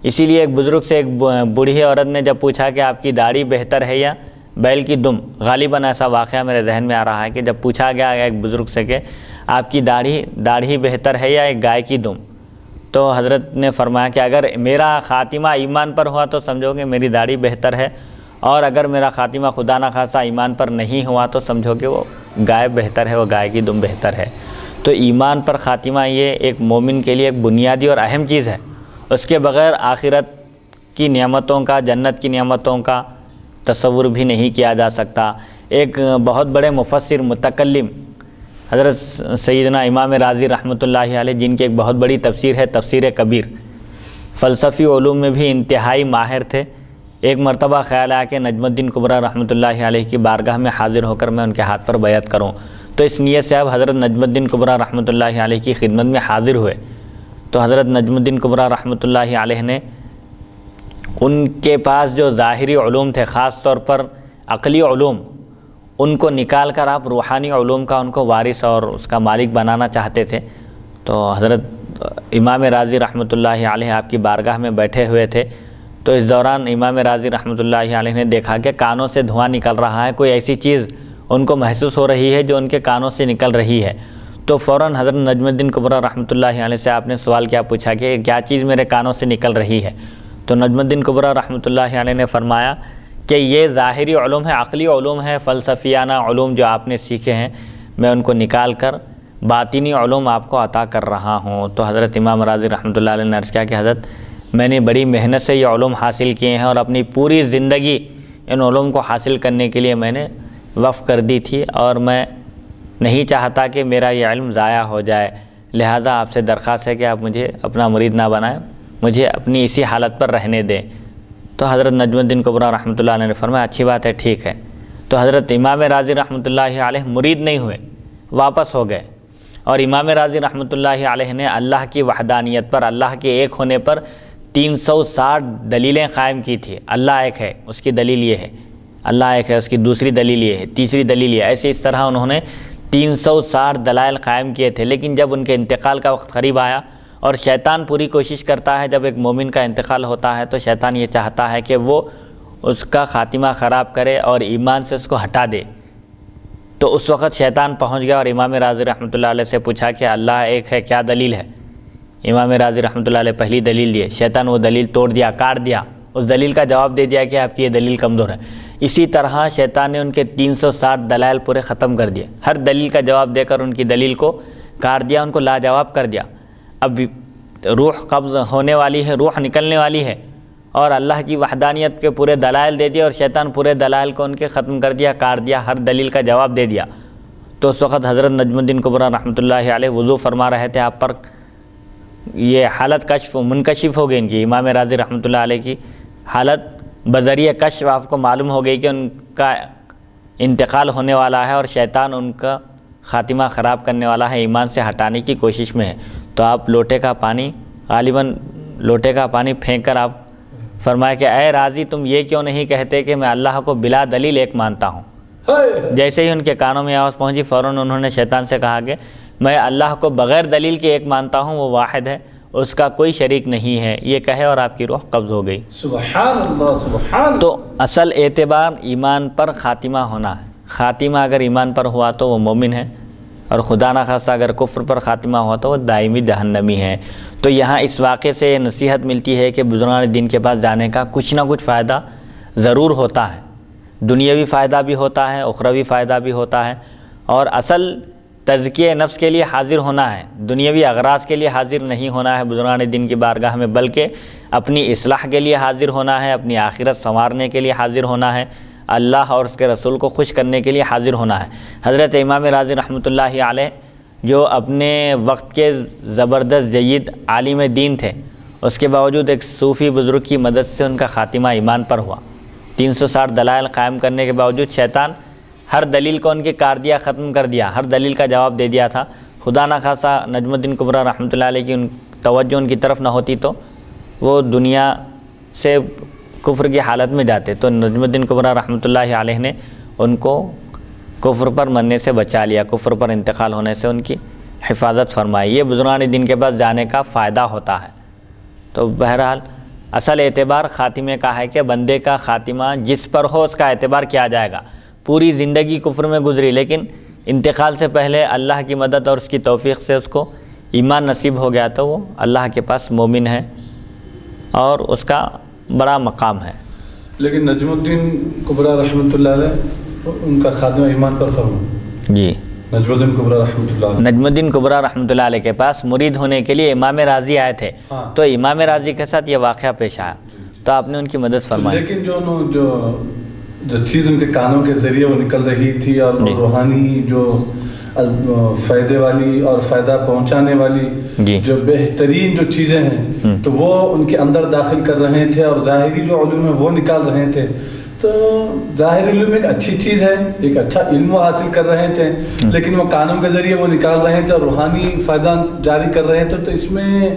Speaker 1: اسی لیے ایک بزرگ سے ایک بوڑھی عورت نے جب پوچھا کہ آپ کی داڑھی بہتر ہے یا بیل کی دم، غالباً ایسا واقعہ میرے ذہن میں آ رہا ہے کہ جب پوچھا گیا ایک بزرگ سے کہ آپ کی داڑھی بہتر ہے یا ایک گائے کی دم، تو حضرت نے فرمایا کہ اگر میرا خاتمہ ایمان پر ہوا تو سمجھو کہ میری داڑھی بہتر ہے، اور اگر میرا خاتمہ خدا نخواستہ ایمان پر نہیں ہوا تو سمجھو کہ وہ گائے بہتر ہے، وہ گائے کی دم بہتر ہے۔ تو ایمان پر خاتمہ یہ ایک مومن کے لیے ایک بنیادی اور اہم چیز ہے، اس کے بغیر آخرت کی نعمتوں کا، جنت کی نعمتوں کا تصور بھی نہیں کیا جا سکتا۔ ایک بہت بڑے مفسر متکلم حضرت سیدنا امام راضی رحمۃ اللہ علیہ، جن کی ایک بہت بڑی تفسیر ہے تفسیر کبیر، فلسفی علوم میں بھی انتہائی ماہر تھے۔ ایک مرتبہ خیال آیا کہ نجم الدین کبریٰ رحمۃ اللہ علیہ کی بارگاہ میں حاضر ہو کر میں ان کے ہاتھ پر بیعت کروں، تو اس نیت سے اب حضرت نجم الدین کبریٰ رحمۃ اللہ علیہ کی خدمت میں حاضر ہوئے۔ تو حضرت نجم الدین کبریٰ رحمۃ اللہ علیہ نے ان کے پاس جو ظاہری علوم تھے، خاص طور پر عقلی علوم، ان کو نکال کر آپ روحانی علوم کا ان کو وارث اور اس کا مالک بنانا چاہتے تھے۔ تو حضرت امام راضی رحمۃ اللہ علیہ آپ کی بارگاہ میں بیٹھے ہوئے تھے، تو اس دوران امام راضی رحمۃ اللہ علیہ نے دیکھا کہ کانوں سے دھواں نکل رہا ہے، کوئی ایسی چیز ان کو محسوس ہو رہی ہے جو ان کے کانوں سے نکل رہی ہے۔ تو فوراً حضرت نجم الدین کبریٰ رحمۃ اللہ علیہ سے آپ نے سوال کیا، پوچھا کہ کیا چیز میرے کانوں سے نکل رہی ہے؟ تو نجم الدین کبریٰ رحمۃ اللہ علیہ نے فرمایا کہ یہ ظاہری علوم ہے، عقلی علوم ہے، فلسفیانہ علوم جو آپ نے سیکھے ہیں، میں ان کو نکال کر باطنی علوم آپ کو عطا کر رہا ہوں۔ تو حضرت امام راضی رحمۃ اللہ علیہ نے عرض کیا کہ حضرت میں نے بڑی محنت سے یہ علوم حاصل کیے ہیں، اور اپنی پوری زندگی ان علوم کو حاصل کرنے کے لیے میں نے وقف کر دی تھی، اور میں نہیں چاہتا کہ میرا یہ علم ضائع ہو جائے، لہٰذا آپ سے درخواست ہے کہ آپ مجھے اپنا مرید نہ بنائیں، مجھے اپنی اسی حالت پر رہنے دیں۔ تو حضرت نجم الدین کبریٰ رحمۃ اللہ علیہ نے فرمایا اچھی بات ہے، ٹھیک ہے۔ تو حضرت امام راضی رحمۃ اللہ علیہ مرید نہیں ہوئے، واپس ہو گئے، اور امام راضی رحمۃ اللہ علیہ نے اللہ کی وحدانیت پر، اللہ کے ایک ہونے پر 360 دلیلیں قائم کی تھی۔ اللہ ایک ہے، اس کی دلیل یہ ہے، اللہ ایک ہے، اس کی دوسری دلیل یہ ہے، تیسری دلیل یہ ہے، ایسے اس طرح انہوں نے 360 دلائل قائم کیے تھے۔ لیکن جب ان کے انتقال کا وقت قریب آیا، اور شیطان پوری کوشش کرتا ہے جب ایک مومن کا انتقال ہوتا ہے تو شیطان یہ چاہتا ہے کہ وہ اس کا خاتمہ خراب کرے اور ایمان سے اس کو ہٹا دے۔ تو اس وقت شیطان پہنچ گیا اور امام راضی رحمۃ اللہ علیہ سے پوچھا کہ اللہ ایک ہے، کیا دلیل ہے؟ امام راضی رحمۃ اللہ علیہ پہلی دلیل دیے، شیطان وہ دلیل توڑ دیا، کاٹ دیا، اس دلیل کا جواب دے دیا کہ آپ کی یہ دلیل کمزور ہے۔ اسی طرح شیطان نے ان کے 360 دلائل پورے ختم کر دیے، ہر دلیل کا جواب دے کر ان کی دلیل کو کاٹ دیا، ان کو لاجواب کر دیا۔ اب روح قبض ہونے والی ہے، روح نکلنے والی ہے، اور اللہ کی وحدانیت کے پورے دلائل دے دیا، اور شیطان پورے دلائل کو ان کے ختم کر دیا، کاٹ دیا، ہر دلیل کا جواب دے دیا۔ تو اس وقت حضرت نجم الدین کبریٰ رحمۃ اللہ علیہ وضو فرما رہے تھے، آپ پر یہ حالت کشف منکشف ہو گئی ان کی، امام راضی رحمۃ اللہ علیہ کی حالت بذریعہ کشف آپ کو معلوم ہو گئی کہ ان کا انتقال ہونے والا ہے اور شیطان ان کا خاتمہ خراب کرنے والا ہے، ایمان سے ہٹانے کی کوشش میں ہے۔ تو آپ لوٹے کا پانی، غالباً لوٹے کا پانی پھینک کر آپ فرمایا کہ اے راضی تم یہ کیوں نہیں کہتے کہ میں اللہ کو بلا دلیل ایک مانتا ہوں۔ جیسے ہی ان کے کانوں میں آواز پہنچی فوراً انہوں نے شیطان سے کہا کہ میں اللہ کو بغیر دلیل کے ایک مانتا ہوں، وہ واحد ہے، اس کا کوئی شریک نہیں ہے، یہ کہے اور آپ کی روح قبض ہو گئی۔
Speaker 2: سبحان اللہ سبحان اللہ۔
Speaker 1: تو اصل اعتبار ایمان پر خاتمہ ہونا ہے، خاتمہ اگر ایمان پر ہوا تو وہ مومن ہے، اور خدا نخواستہ اگر کفر پر خاتمہ ہوا تو وہ دائمی جہنمی ہے۔ تو یہاں اس واقعے سے یہ نصیحت ملتی ہے کہ بزرگان دین کے پاس جانے کا کچھ نہ کچھ فائدہ ضرور ہوتا ہے، دنیاوی فائدہ بھی ہوتا ہے، اخروی فائدہ بھی ہوتا ہے، اور اصل تزکیہ نفس کے لیے حاضر ہونا ہے، دنیاوی اغراض کے لیے حاضر نہیں ہونا ہے بزرگان دین کی بارگاہ میں، بلکہ اپنی اصلاح کے لیے حاضر ہونا ہے، اپنی آخرت سنوارنے کے لیے حاضر ہونا ہے، اللہ اور اس کے رسول کو خوش کرنے کے لیے حاضر ہونا ہے۔ حضرت امام راضی رحمۃ اللہ علیہ جو اپنے وقت کے زبردست جید عالم دین تھے، اس کے باوجود ایک صوفی بزرگ کی مدد سے ان کا خاتمہ ایمان پر ہوا۔ 360 دلائل قائم کرنے کے باوجود شیطان ہر دلیل کو ان کی کاردیا ختم کر دیا، ہر دلیل کا جواب دے دیا تھا۔ خدا نخواستہ نجم الدین کبریٰ رحمۃ اللہ علیہ کی توجہ ان کی طرف نہ ہوتی تو وہ دنیا سے کفر کی حالت میں جاتے، تو نجم الدین کبریٰ رحمۃ اللہ علیہ نے ان کو کفر پر مرنے سے بچا لیا، کفر پر انتقال ہونے سے ان کی حفاظت فرمائی۔ یہ بزرگان دین کے پاس جانے کا فائدہ ہوتا ہے۔ تو بہرحال اصل اعتبار خاتمے کا ہے کہ بندے کا خاتمہ جس پر ہو اس کا اعتبار کیا جائے گا۔ پوری زندگی کفر میں گزری لیکن انتقال سے پہلے اللہ کی مدد اور اس کی توفیق سے اس کو ایمان نصیب ہو گیا تو وہ اللہ کے پاس مومن ہے اور اس کا بڑا مقام ہے۔
Speaker 2: لیکن نجم الدین کبریٰ رحمۃ اللہ علیہ ان کا خاتمہ ایمان پر فرما۔
Speaker 1: جی،
Speaker 2: نجم الدین کبریٰ رحمۃ اللہ علیہ،
Speaker 1: نجم الدین کبریٰ رحمۃ اللہ علیہ کے پاس مرید ہونے کے لیے امام راضی آئے تھے، تو امام راضی کے ساتھ یہ واقعہ پیش آیا تو آپ نے ان کی مدد فرمائی۔
Speaker 2: لیکن جو چیز ان کے کانوں کے ذریعے وہ نکل رہی تھی اور روحانی جو فائدے والی اور فائدہ پہنچانے والی جو بہترین جو چیزیں ہیں تو وہ ان کے اندر داخل کر رہے تھے، اور ظاہری جو علوم ہے وہ نکال رہے تھے۔ تو ظاہری علم ایک اچھی چیز ہے، ایک اچھا علم وہ حاصل کر رہے تھے، لیکن وہ کانوں کے ذریعے وہ نکال رہے تھے اور روحانی فائدہ جاری کر رہے تھے۔ تو اس میں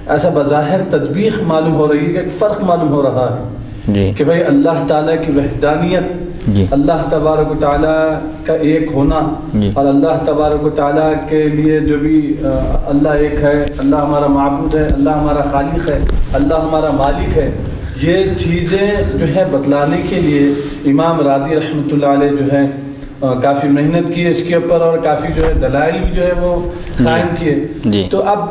Speaker 2: ایسا بظاہر تطبیق معلوم ہو رہی ہے کہ ایک فرق معلوم ہو رہا ہے کہ بھائی اللہ تعالیٰ کی وحدانیت، اللہ تبارک و تعالیٰ کا ایک ہونا، اور اللہ تبارک و تعالیٰ کے لیے جو بھی اللہ ایک ہے، اللہ ہمارا معبود ہے، اللہ ہمارا خالق ہے، اللہ ہمارا مالک ہے، یہ چیزیں جو ہے بتلانے کے لیے امام راضی رحمۃ اللہ علیہ جو ہے کافی محنت کی اس کے اوپر، اور کافی جو ہے دلائل بھی جو ہے وہ قائم کیے۔ تو اب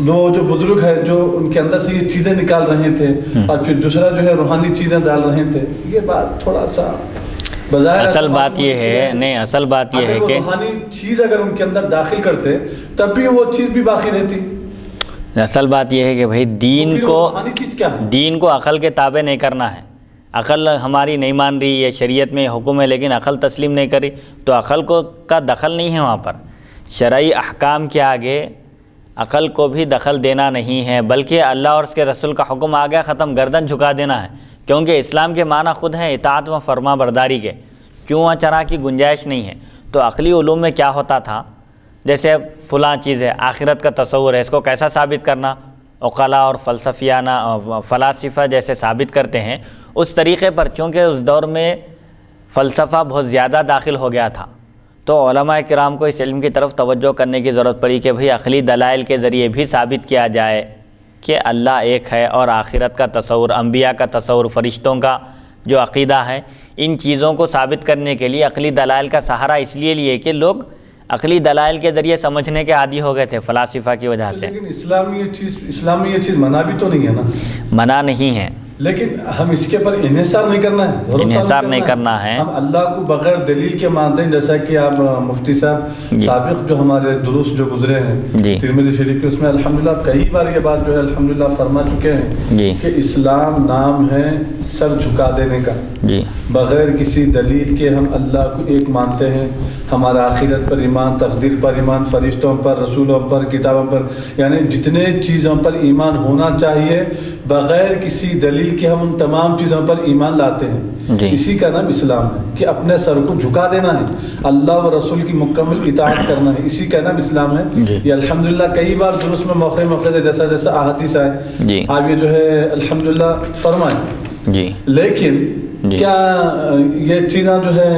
Speaker 2: وہ جو بزرگ ہے جو ان کے اندر سے یہ چیزیں نکال رہے تھے اور پھر دوسرا جو ہے روحانی چیزیں ڈال رہے تھے، یہ بات تھوڑا سا بظاہر اصل بات یہ ہے نہیں، اصل بات یہ ہے کہ روحانی چیز اگر ان کے اندر داخل کرتے تب بھی وہ چیز بھی باقی رہتی۔
Speaker 1: اصل بات یہ ہے کہ بھائی دین کو عقل کے تابع نہیں کرنا ہے۔ عقل ہماری نہیں مان رہی، یہ شریعت میں حکم ہے لیکن عقل تسلیم نہیں کری، تو عقل کا دخل نہیں ہے وہاں پر۔ شرعی احکام کے آگے عقل کو بھی دخل دینا نہیں ہے، بلکہ اللہ اور اس کے رسول کا حکم آ گیا، ختم، گردن جھکا دینا ہے، کیونکہ اسلام کے معنی خود ہیں اطاعت و فرما برداری کے، چوں چرا کی گنجائش نہیں ہے۔ تو عقلی علوم میں کیا ہوتا تھا، جیسے فلاں چیز ہے، آخرت کا تصور ہے، اس کو کیسا ثابت کرنا، عقلاء اور فلاسفہ جیسے ثابت کرتے ہیں اس طریقے پر، چونکہ اس دور میں فلسفہ بہت زیادہ داخل ہو گیا تھا، تو علماء کرام کو اس علم کی طرف توجہ کرنے کی ضرورت پڑی کہ بھئی عقلی دلائل کے ذریعے بھی ثابت کیا جائے کہ اللہ ایک ہے، اور آخرت کا تصور، انبیاء کا تصور، فرشتوں کا جو عقیدہ ہے، ان چیزوں کو ثابت کرنے کے لیے عقلی دلائل کا سہارا اس لیے لیے کہ لوگ عقلی دلائل کے ذریعے سمجھنے کے عادی ہو گئے تھے فلاسفہ کی وجہ سے۔
Speaker 2: لیکن اسلام میں یہ چیز منع بھی تو نہیں ہے نا؟
Speaker 1: منع نہیں ہے،
Speaker 2: لیکن ہم اس کے پر انحصار نہیں کرنا ہے،
Speaker 1: انحصار نہیں کرنا ہے،
Speaker 2: ہم اللہ کو بغیر دلیل کے مانتے ہیں. جیسا کہ آپ مفتی صاحب سابق جو ہمارے دروس جو گزرے ہیں ترمذی شریف کے، اس میں الحمدللہ کئی بار یہ بات جو ہے الحمدللہ فرما چکے ہیں کہ اسلام نام ہے سر جھکا دینے کا. بغیر کسی دلیل کے ہم اللہ کو ایک مانتے ہیں. ہمارا آخرت پر ایمان، تقدیر پر ایمان، فرشتوں پر، رسولوں پر، کتابوں پر، یعنی جتنے چیزوں پر ایمان ہونا چاہیے بغیر کسی دلیل کے ہم ان تمام چیزوں پر ایمان لاتے ہیں. اسی کا نام اسلام ہے کہ اپنے سر کو جھکا دینا ہے، اللہ و رسول کی مکمل اطاعت کرنا ہے. اسی کا نام اسلام ہے. یہ الحمدللہ کئی بار درست میں موقع سے جیسا جیسا احادیث آئے آپ یہ جو ہے الحمدللہ فرمائیں. لیکن کیا یہ چیزاں جو ہے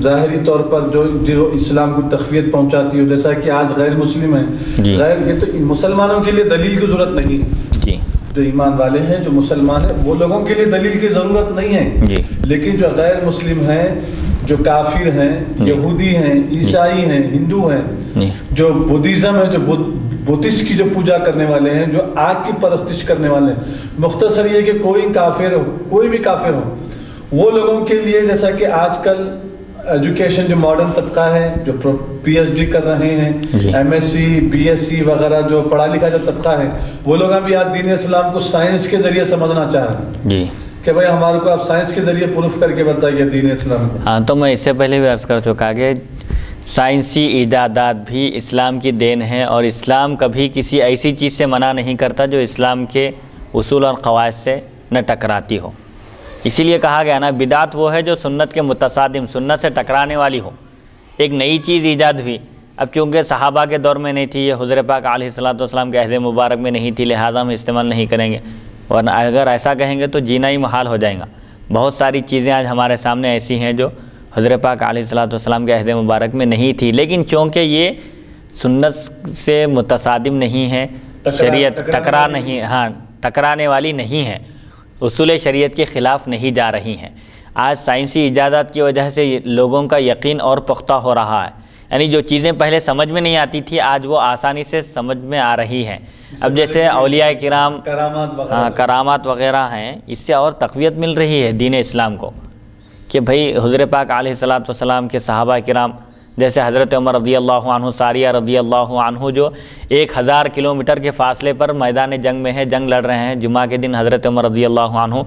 Speaker 2: ظاہری طور پر جو اسلام کو تقویت پہنچاتی ہو، جیسا کہ آج غیر مسلم ہیں، غیر یہ تو مسلمانوں کے لیے دلیل کی ضرورت نہیں ہے. جو ایمان والے ہیں، جو مسلمان ہیں، وہ لوگوں کے لیے دلیل کی ضرورت نہیں ہے. لیکن جو غیر مسلم ہیں، جو کافر ہیں، یہودی ہیں، عیسائی ہیں، ہندو ہیں، جو بدھزم ہے، جو بدھسٹ کی جو پوجا کرنے والے ہیں، جو آگ کی پرستش کرنے والے ہیں، مختصر یہ کہ کوئی کافر ہو، کوئی بھی کافر ہو، وہ لوگوں کے لیے جیسا کہ آج کل ایجوکیشن جو ماڈرن طبقہ ہے، جو پی ایچ ڈی کر رہے ہیں، MSc, BSc وغیرہ، جو پڑھا لکھا جو طبقہ ہے، وہ لوگ بھی آج دین اسلام کو سائنس کے ذریعے سمجھنا چاہ رہے ہیں کہ بھائی ہمارے کو آپ سائنس کے ذریعے پروف کر کے بتائیے دین اسلام کو.
Speaker 1: ہاں، تو میں اس سے پہلے بھی عرض کر چکا کہ سائنسی ایجادات بھی اسلام کی دین ہے، اور اسلام کبھی کسی ایسی چیز سے منع نہیں کرتا جو اسلام کے اصول اور قواعد سے نہ ٹکراتی ہو. اسی لیے کہا گیا نا، بدعت وہ ہے جو سنت کے متصادم، سنت سے ٹکرانے والی ہو. ایک نئی چیز ایجاد ہوئی، اب چونکہ صحابہ کے دور میں نہیں تھی، یہ حضور پاک علیہ الصلوۃ والسلام کے عہد مبارک میں نہیں تھی، لہٰذا ہم استعمال نہیں کریں گے. ورنہ اگر ایسا کہیں گے تو جینا ہی محال ہو جائے گا. بہت ساری چیزیں آج ہمارے سامنے ایسی ہیں جو حضور پاک علیہ الصلوۃ والسلام کے عہد مبارک میں نہیں تھی، لیکن چونکہ یہ سنت سے متصادم نہیں ہے، شریعت ٹکرانے والی نہیں ہے، اصول شریعت کے خلاف نہیں جا رہی ہیں. آج سائنسی ایجادات کی وجہ سے لوگوں کا یقین اور پختہ ہو رہا ہے. یعنی جو چیزیں پہلے سمجھ میں نہیں آتی تھی آج وہ آسانی سے سمجھ میں آ رہی ہیں. اب جیسے اولیاء کرام کرامات وغیرہ ہیں، اس سے اور تقویت مل رہی ہے دین اسلام کو کہ بھئی حضور پاک علیہ الصلوۃ والسلام کے صحابہ کرام، جیسے حضرت عمر رضی اللہ عنہ، ساریہ رضی اللہ عنہ، جو 1000 کلومیٹر کے فاصلے پر میدان جنگ میں ہے، جنگ لڑ رہے ہیں. جمعہ کے دن حضرت عمر رضی اللہ عنہ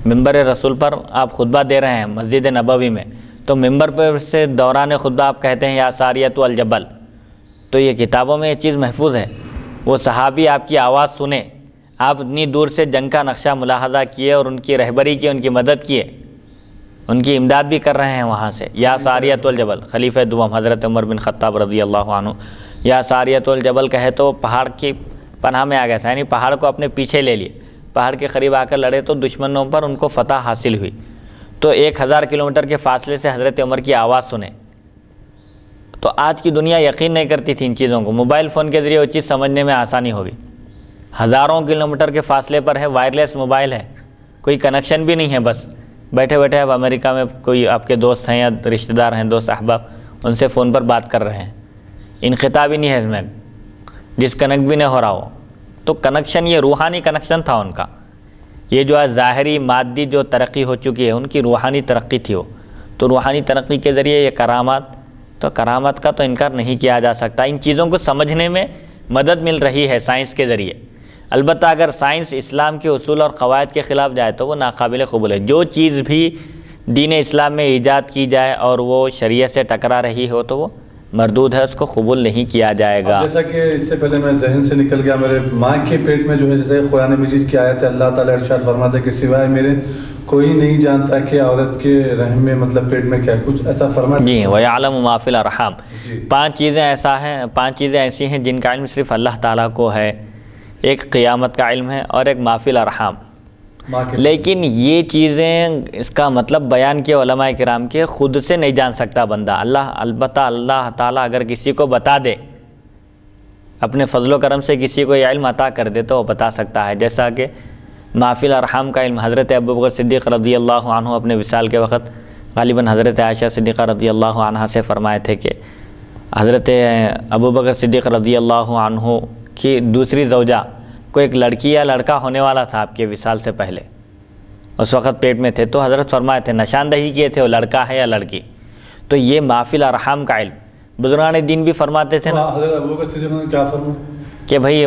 Speaker 1: ممبر رسول پر آپ خطبہ دے رہے ہیں مسجد نبوی میں، تو ممبر پر سے دوران خطبہ آپ کہتے ہیں یا ساریۃ الجبل. تو یہ کتابوں میں یہ چیز محفوظ ہے. وہ صحابی آپ کی آواز سنے، آپ اتنی دور سے جنگ کا نقشہ ملاحظہ کیے اور ان کی رہبری کی، ان کی مدد کیے، ان کی امداد بھی کر رہے ہیں وہاں سے. یا ساریۃ الجبل، خلیفہ دوم حضرت عمر بن خطاب رضی اللہ عنہ یا ساریۃ الجبل کہے تو پہاڑ کی پناہ میں آ گیا، یعنی پہاڑ کو اپنے پیچھے لے لیے، پہاڑ کے قریب آ کر لڑے تو دشمنوں پر ان کو فتح حاصل ہوئی. تو 1000 کلومیٹر کے فاصلے سے حضرت عمر کی آواز سنے. تو آج کی دنیا یقین نہیں کرتی تھی ان چیزوں کو. موبائل فون کے ذریعے وہ چیز سمجھنے میں آسانی ہوگی. ہزاروں کلومیٹر کے فاصلے پر ہے، وائرلیس موبائل ہے، کوئی کنیکشن بھی نہیں ہے، بس بیٹھے بیٹھے اب امریکہ میں کوئی آپ کے دوست ہیں یا رشتہ دار ہیں، دوست احباب، ان سے فون پر بات کر رہے ہیں. انقطاع بھی نہیں ہے اس میں، ڈسکنیکٹ بھی نہیں ہو رہا ہو. تو کنیکشن یہ روحانی کنیکشن تھا ان کا. یہ جو ہے ظاہری مادی جو ترقی ہو چکی ہے، ان کی روحانی ترقی تھی وہ. تو روحانی ترقی کے ذریعے یہ کرامات کا تو انکار نہیں کیا جا سکتا. ان چیزوں کو سمجھنے میں مدد مل رہی ہے سائنس کے ذریعے. البتہ اگر سائنس اسلام کے اصول اور قواعد کے خلاف جائے تو وہ ناقابل قبول ہے. جو چیز بھی دین اسلام میں ایجاد کی جائے اور وہ شریعت سے ٹکرا رہی ہو تو وہ مردود ہے، اس کو قبول نہیں کیا جائے گا.
Speaker 2: جیسا کہ اس سے پہلے میں ذہن سے نکل گیا، میرے ماں کے پیٹ میں جو ہے، جیسے قرآن مجید کی آیت ہے، اللہ تعالیٰ ارشاد فرماتا ہے کہ سوائے میرے کوئی نہیں جانتا کہ عورت کے رحم میں مطلب پیٹ میں کیا، کچھ ایسا فرماتا ہے.
Speaker 1: جی، وَيَعْلَمُ مَا فِي الْأَرْحَامِ. 5 چیزیں ایسی ہیں جن کا علم صرف اللہ تعالیٰ کو ہے. ایک قیامت کا علم ہے اور ایک ما فی الارحام. لیکن یہ چیزیں، اس کا مطلب بیان کیا علماء کرام کے، خود سے نہیں جان سکتا بندہ. البتہ اللہ تعالیٰ اگر کسی کو بتا دے، اپنے فضل و کرم سے کسی کو یہ علم عطا کر دے تو وہ بتا سکتا ہے. جیسا کہ ما فی الارحام کا علم حضرت ابوبکر صدیق رضی اللہ عنہ اپنے وصال کے وقت غالباً حضرت عائشہ صدیقہ رضی اللہ عنہ سے فرمائے تھے کہ حضرت ابوبکر صدیق رضی اللہ عنہ کی دوسری زوجہ کو ایک لڑکی یا لڑکا ہونے والا تھا آپ کے وصال سے پہلے. اس وقت پیٹ میں تھے، تو حضرت فرمائے تھے، نشاندہی کیے تھے وہ لڑکا ہے یا لڑکی. تو یہ مافل ارحام کا علم بزرگان دین بھی فرماتے تھے نا
Speaker 2: حضرت ابوبکر صدیق نے کیا فرمایا
Speaker 1: کہ بھائی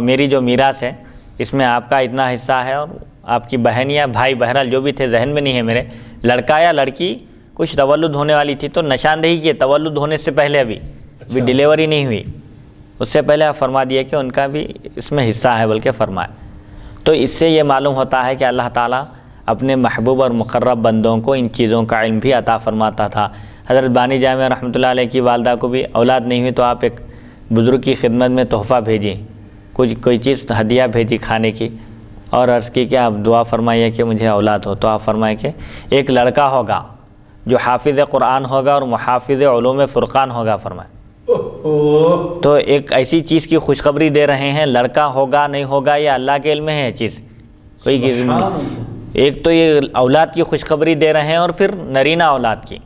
Speaker 1: میری جو میراث ہے اس میں آپ کا اتنا حصہ ہے، اور آپ کی بہن یا بھائی، بہرحال جو بھی تھے ذہن میں نہیں ہے میرے، لڑکا یا لڑکی کچھ تولد ہونے والی تھی تو نشاندہی کیے تولد ہونے سے پہلے، ابھی ڈیلیوری نہیں ہوئی، اس سے پہلے آپ فرما دیا کہ ان کا بھی اس میں حصہ ہے، بلکہ فرمائے. تو اس سے یہ معلوم ہوتا ہے کہ اللہ تعالیٰ اپنے محبوب اور مقرب بندوں کو ان چیزوں کا علم بھی عطا فرماتا تھا. حضرت بانی جامع رحمۃ اللہ علیہ کی والدہ کو بھی اولاد نہیں ہوئی تو آپ ایک بزرگ کی خدمت میں تحفہ بھیجیں، کوئی چیز ہدیہ بھیجی کھانے کی، اور عرض کی کہ آپ دعا فرمائیے کہ مجھے اولاد ہو. تو آپ فرمائیں کہ ایک لڑکا ہوگا جو حافظ قرآن ہوگا اور محافظ علوم فرقان ہوگا، فرمائیں. تو ایک ایسی چیز کی خوشخبری دے رہے ہیں، لڑکا ہوگا نہیں ہوگا یہ اللہ کے علم میں ہے چیز، کوئی کسی میں نہیں. ایک تو یہ اولاد کی خوشخبری دے رہے ہیں، اور پھر نرینہ اولاد کی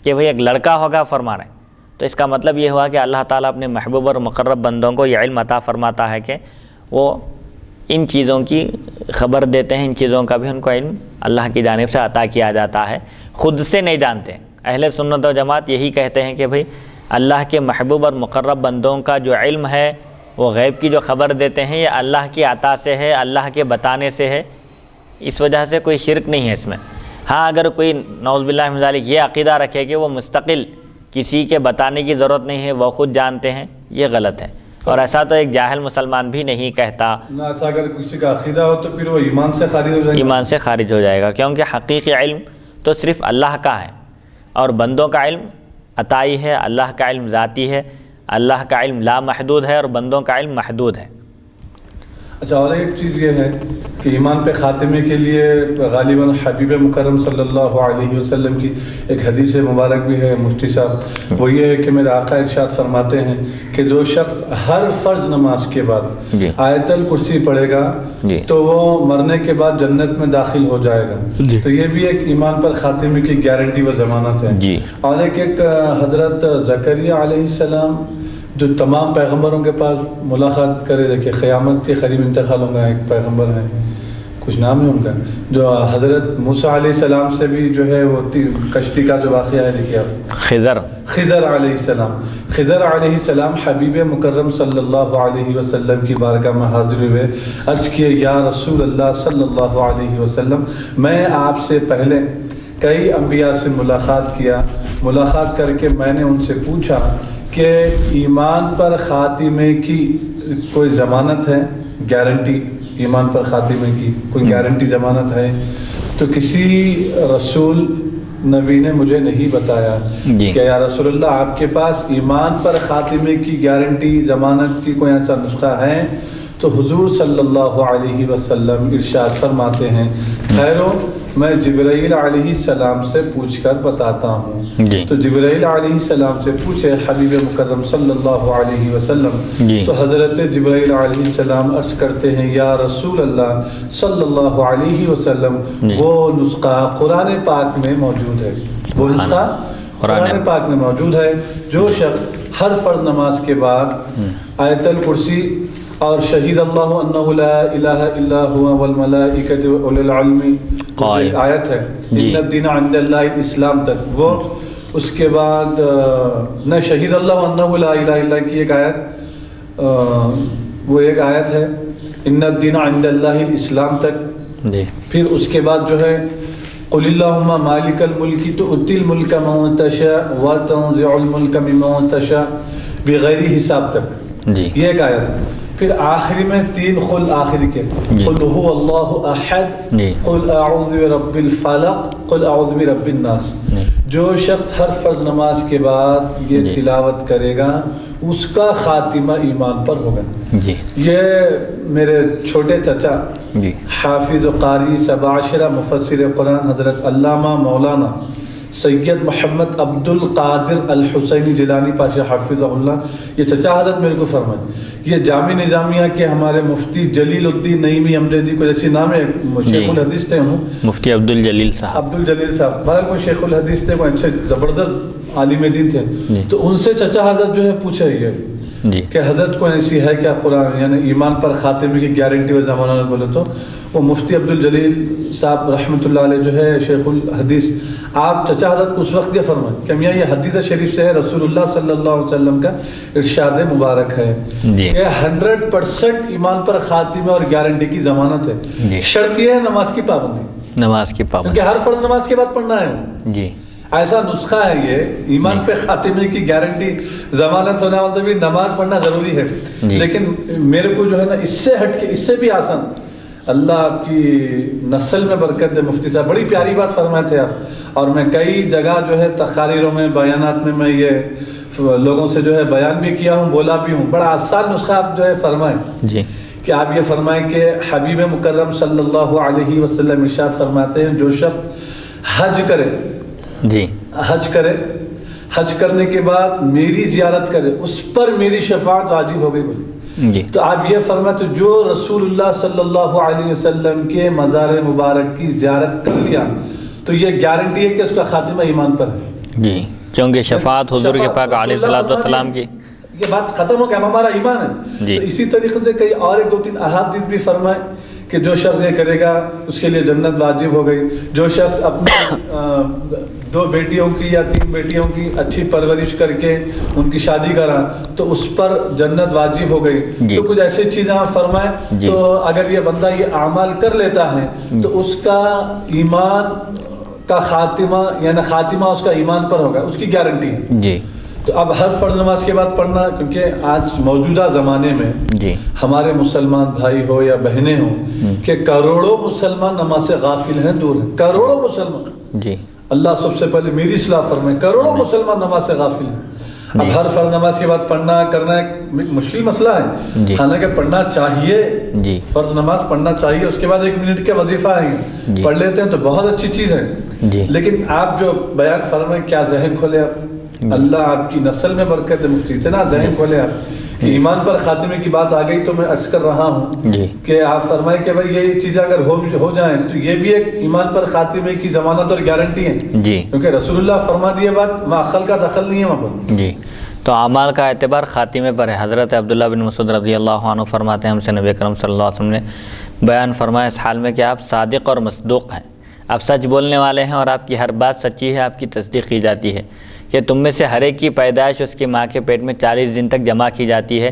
Speaker 1: کہ بھئی ایک لڑکا ہوگا فرما رہے ہیں. تو اس کا مطلب یہ ہوا کہ اللہ تعالیٰ اپنے محبوب اور مقرب بندوں کو یہ علم عطا فرماتا ہے کہ وہ ان چیزوں کی خبر دیتے ہیں، ان چیزوں کا بھی ان کو علم اللہ کی جانب سے عطا کیا جاتا ہے، خود سے نہیں جانتے. اہل سنت و جماعت یہی کہتے ہیں کہ بھئی اللہ کے محبوب اور مقرب بندوں کا جو علم ہے، وہ غیب کی جو خبر دیتے ہیں، یہ اللہ کی عطا سے ہے، اللہ کے بتانے سے ہے. اس وجہ سے کوئی شرک نہیں ہے اس میں. ہاں اگر کوئی نعوذ باللہ من ذالک یہ عقیدہ رکھے کہ وہ مستقل کسی کے بتانے کی ضرورت نہیں ہے، وہ خود جانتے ہیں، یہ غلط ہے. اور ایسا تو ایک جاہل مسلمان بھی نہیں کہتا.
Speaker 2: نہ ایسا اگر کسی کا عقیدہ ہو تو پھر وہ ایمان سے خارج ہو جائے گا.
Speaker 1: ایمان سے خارج ہو جائے گا، کیونکہ حقیقی علم تو صرف اللہ کا ہے، اور بندوں کا علم عطائی ہے. اللہ کا علم ذاتی ہے، اللہ کا علم لا محدود ہے، اور بندوں کا علم محدود ہے.
Speaker 2: اچھا، اور ایک چیز یہ ہے کہ ایمان پہ خاتمے کے لیے غالباً حبیب مکرم صلی اللہ علیہ وسلم کی ایک حدیث مبارک بھی ہے مفتی صاحب. وہ یہ ہے کہ میرے آقا ارشاد فرماتے ہیں کہ جو شخص ہر فرض نماز کے بعد آیت الکرسی پڑھے گا تو وہ مرنے کے بعد جنت میں داخل ہو جائے گا. تو یہ بھی ایک ایمان پر خاتمے کی گارنٹی و ضمانت ہے. اور ایک حضرت زکریا علیہ السلام جو تمام پیغمبروں کے پاس ملاقات کرے، دیکھیں قیامت کے قریب انتقال ہوں گا، ایک پیغمبر ہے، کچھ نام ہے ان کا، جو حضرت موسیٰ علیہ السلام سے بھی جو ہے وہ کشتی کا جو واقعہ ہے، دیکھیے آپ، خضر علیہ السلام. خضر علیہ السلام حبیب مکرم صلی اللہ علیہ وسلم کی بارگاہ میں حاضر ہوئے، عرض کیے یا رسول اللہ صلی اللہ علیہ وسلم، میں آپ سے پہلے کئی انبیاء سے ملاقات کر کے میں نے ان سے پوچھا کہ ایمان پر خاتمے کی کوئی ضمانت ہے، گارنٹی، ایمان پر خاتمے کی کوئی گارنٹی ضمانت ہے؟ تو کسی رسول نبی نے مجھے نہیں بتایا کہ یا رسول اللہ آپ کے پاس ایمان پر خاتمے کی گارنٹی ضمانت کی کوئی ایسا نسخہ ہے؟ تو حضور صلی اللہ علیہ وسلم ارشاد فرماتے ہیں ٹھہرو میں جبرائیل علیہ السلام سے پوچھ کر بتاتا ہوں. تو جبرائیل علیہ السلام سے پوچھے حبیب مکرم صلی اللہ علیہ وسلم. تو حضرت جبرائیل علیہ السلام عرض کرتے ہیں یا رسول اللہ صلی اللہ علیہ وسلم، وہ نسخہ قرآن پاک میں موجود ہے، وہ نسخہ قرآن پاک میں موجود ہے. جو شخص ہر فرض نماز کے بعد آیت الکرسی اور شہید اللہ انہ لا الہ الا هو والملائکۃ واولو العلم ایک آیت ہے ان الدین عند اللہ الاسلام تک، وہ اس کے بعد نہ شہید اللہ انہ لا الہ الا کی ایک آیت، وہ ایک آیت ہے ان الدین عند اللہ الاسلام تک. پھر اس کے بعد جو ہے قل اللہم مالک الملک تؤتی الملک من تشاء وتنزع الملک ممن تشاء بغیر حساب تک، یہ ایک آیت. پھر آخری میں تین قل آخری کے قل هو اللہ احد، قل اعوذ برب الفلق، قل اعوذ برب الناس. جو شخص ہر فرض نماز کے بعد یہ تلاوت کرے گا اس کا خاتمہ ایمان پر ہوگا. یہ میرے چھوٹے چچا حافظ و قاری 17 مفسر قرآن حضرت علامہ مولانا سید محمد عبد القادر الحسینی جیلانی پاشا حافظ اللہ، یہ چچا حضرت میرے کو فرمائے. یہ جامع نظامیہ کے ہمارے مفتی جلیل الدین نعیمی امجدی کو جیسی نام ہے، شیخ الحدیث تھے، ہوں
Speaker 1: مفتی عبدالجلیل صاحب
Speaker 2: بہرحال کوئی شیخ الحدیث تھے، کوئی اچھے زبردست عالم دین تھے. تو ان سے چچا حضرت جو ہے پوچھا یہ کہ حضرت کو ایسی ہے کیا قرآن یعنی ایمان پر خاتمے کی گارنٹی و زمانہ میں بولے تو وہ مفتی عبدالجلیل صاحب رحمۃ اللہ علیہ جو ہے شیخ الحدیث، آپ چچا حضرت کو اس وقت یہ فرمائیں کہ میاں یہ حدیث شریف سے ہے، رسول اللہ صلی اللہ علیہ وسلم کا ارشاد مبارک ہے کہ 100% ایمان پر خاتمہ اور گارنٹی کی ضمانت ہے، شرط یہ ہے نماز کی پابندی،
Speaker 1: نماز کی پابندی،
Speaker 2: کیونکہ ہر فرض نماز کے بعد پڑھنا ہے
Speaker 1: جی
Speaker 2: ایسا نسخہ ہے یہ ایمان پہ خاتمے کی گارنٹی ضمانت ہونے والا بھی نماز پڑھنا ضروری ہے لیکن میرے کو جو ہے نا اس سے ہٹ کے اس سے بھی آسان اللہ آپ کی نسل میں برکت دے مفتی صاحب بڑی پیاری بات فرمائے تھے آپ اور میں کئی جگہ جو ہے تقاریروں میں بیانات میں یہ لوگوں سے جو ہے بیان بھی کیا ہوں بولا بھی ہوں بڑا آسان نسخہ آپ جو ہے فرمائیں
Speaker 1: جی
Speaker 2: کہ آپ یہ فرمائیں کہ حبیب مکرم صلی اللہ علیہ وسلم ارشاد فرماتے ہیں جو شخص حج کرے
Speaker 1: جی
Speaker 2: حج کرے حج کرنے کے بعد میری زیارت کرے اس پر میری شفاعت واجب ہو گئی بولی
Speaker 1: جی
Speaker 2: تو آپ یہ فرمائیں تو جو رسول اللہ صلی اللہ علیہ وسلم کے مزار مبارک کی زیارت کر لیا تو یہ گارنٹی ہے کہ اس کا خاتمہ ایمان پر ہے
Speaker 1: جی کیونکہ شفاعت حضور کے پاک علیہ الصلوۃ والسلام کی
Speaker 2: یہ بات ختم ہو کہ ہمارا ایمان ہے تو اسی طریقے سے کئی اور ایک دو تین احادیث بھی فرمائیں کہ جو شخص یہ کرے گا اس کے لیے جنت واجب ہو گئی جو شخص اپنی 2 بیٹیوں کی یا 3 بیٹیوں کی اچھی پرورش کر کے ان کی شادی کرا تو اس پر جنت واجب ہو گئی تو کچھ ایسی چیزیں آپ فرمائیں تو اگر یہ بندہ یہ اعمال کر لیتا ہے تو اس کا ایمان کا خاتمہ یعنی خاتمہ اس کا ایمان پر ہوگا اس کی گارنٹی ہے
Speaker 1: جی
Speaker 2: تو اب ہر فرض نماز کے بعد پڑھنا کیونکہ آج موجودہ زمانے میں ہمارے مسلمان بھائی ہو یا بہنیں ہوں کہ کروڑوں مسلمان نماز سے غافل ہیں دور ہیں کروڑوں مسلمان
Speaker 1: جی
Speaker 2: اللہ سب سے پہلے میری اصلاح فرمائے کروڑوں مسلمان نماز سے غافل ہیں اب ہر فرض نماز کے بعد پڑھنا کرنا ایک مشکل مسئلہ ہے حالانکہ پڑھنا چاہیے فرض نماز پڑھنا چاہیے اس کے بعد 1 منٹ کے وظیفہ ہے پڑھ لیتے ہیں تو بہت اچھی چیز ہے لیکن آپ جو بیان فرمائیں کیا ذہن کھولے آپ اللہ آپ کی نسل میں برکت ہے مفتی اتنا ذہن کھولے آپ کہ ایمان پر خاتمے کی بات آ گئی تو میں عرض کر رہا ہوں کہ آپ فرمائیں کہ بھائی یہ چیزیں اگر ہو جائیں تو یہ بھی ایک ایمان پر خاتمے کی ضمانت اور گارنٹی ہے کیونکہ رسول اللہ فرما دیے بات ماخل کا دخل نہیں ہے وہاں پر
Speaker 1: جی تو اعمال کا اعتبار خاتمے پر ہے حضرت عبداللہ بن مسعود رضی اللہ عنہ فرماتے ہیں ہم سے نبی کرم صلی اللہ علیہ وسلم نے بیان فرمایا اس حال میں کہ آپ صادق اور مصدوق ہیں آپ سچ بولنے والے ہیں اور آپ کی ہر بات سچی ہے آپ کی تصدیق کی جاتی ہے کہ تم میں سے ہر ایک کی پیدائش اس کی ماں کے پیٹ میں 40 دن تک جمع کی جاتی ہے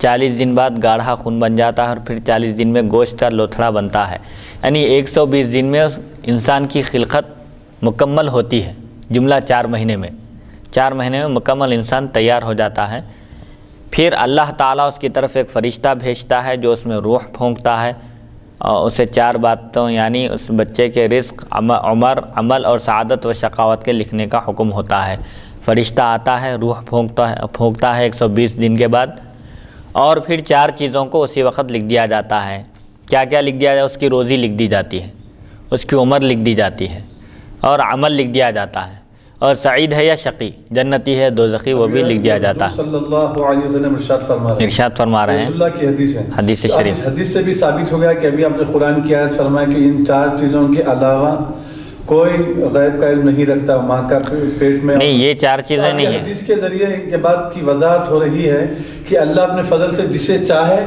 Speaker 1: 40 دن بعد گاڑھا خون بن جاتا ہے اور پھر 40 دن میں گوشت کا لوتھڑا بنتا ہے یعنی 120 دن میں انسان کی خلقت مکمل ہوتی ہے جملہ 4 مہینے میں 4 مہینے میں مکمل انسان تیار ہو جاتا ہے پھر اللہ تعالیٰ اس کی طرف ایک فرشتہ بھیجتا ہے جو اس میں روح پھونکتا ہے اور اسے 4 باتوں یعنی اس بچے کے رزق عمر عمل اور سعادت و شقاوت کے لکھنے کا حکم ہوتا ہے فرشتہ آتا ہے روح پھونکتا ہے 120 دن کے بعد اور پھر 4 چیزوں کو اسی وقت لکھ دیا جاتا ہے کیا کیا لکھ دیا جاتا ہے اس کی روزی لکھ دی جاتی ہے اس کی عمر لکھ دی جاتی ہے اور عمل لکھ دیا جاتا ہے اور سعید ہے یا شقی جنتی ہے دوزخی وہ بھی لکھ دیا جاتا ہے
Speaker 2: صلی اللہ علیہ وسلم
Speaker 1: ارشاد فرما رہے ہیں
Speaker 2: رسول اللہ کی حدیث ہے
Speaker 1: حدیث شریف
Speaker 2: حدیث سے بھی ثابت ہو گیا کہ ابھی آپ نے قرآن کی آیت فرمایا کہ ان 4 چیزوں کے علاوہ کوئی غیب کا علم نہیں رکھتا ماں کا پیٹ میں
Speaker 1: نہیں یہ 4 چیزیں نہیں ہیں
Speaker 2: حدیث کے ذریعے یہ بات کی وضاحت ہو رہی ہے کہ اللہ اپنے فضل سے جسے چاہے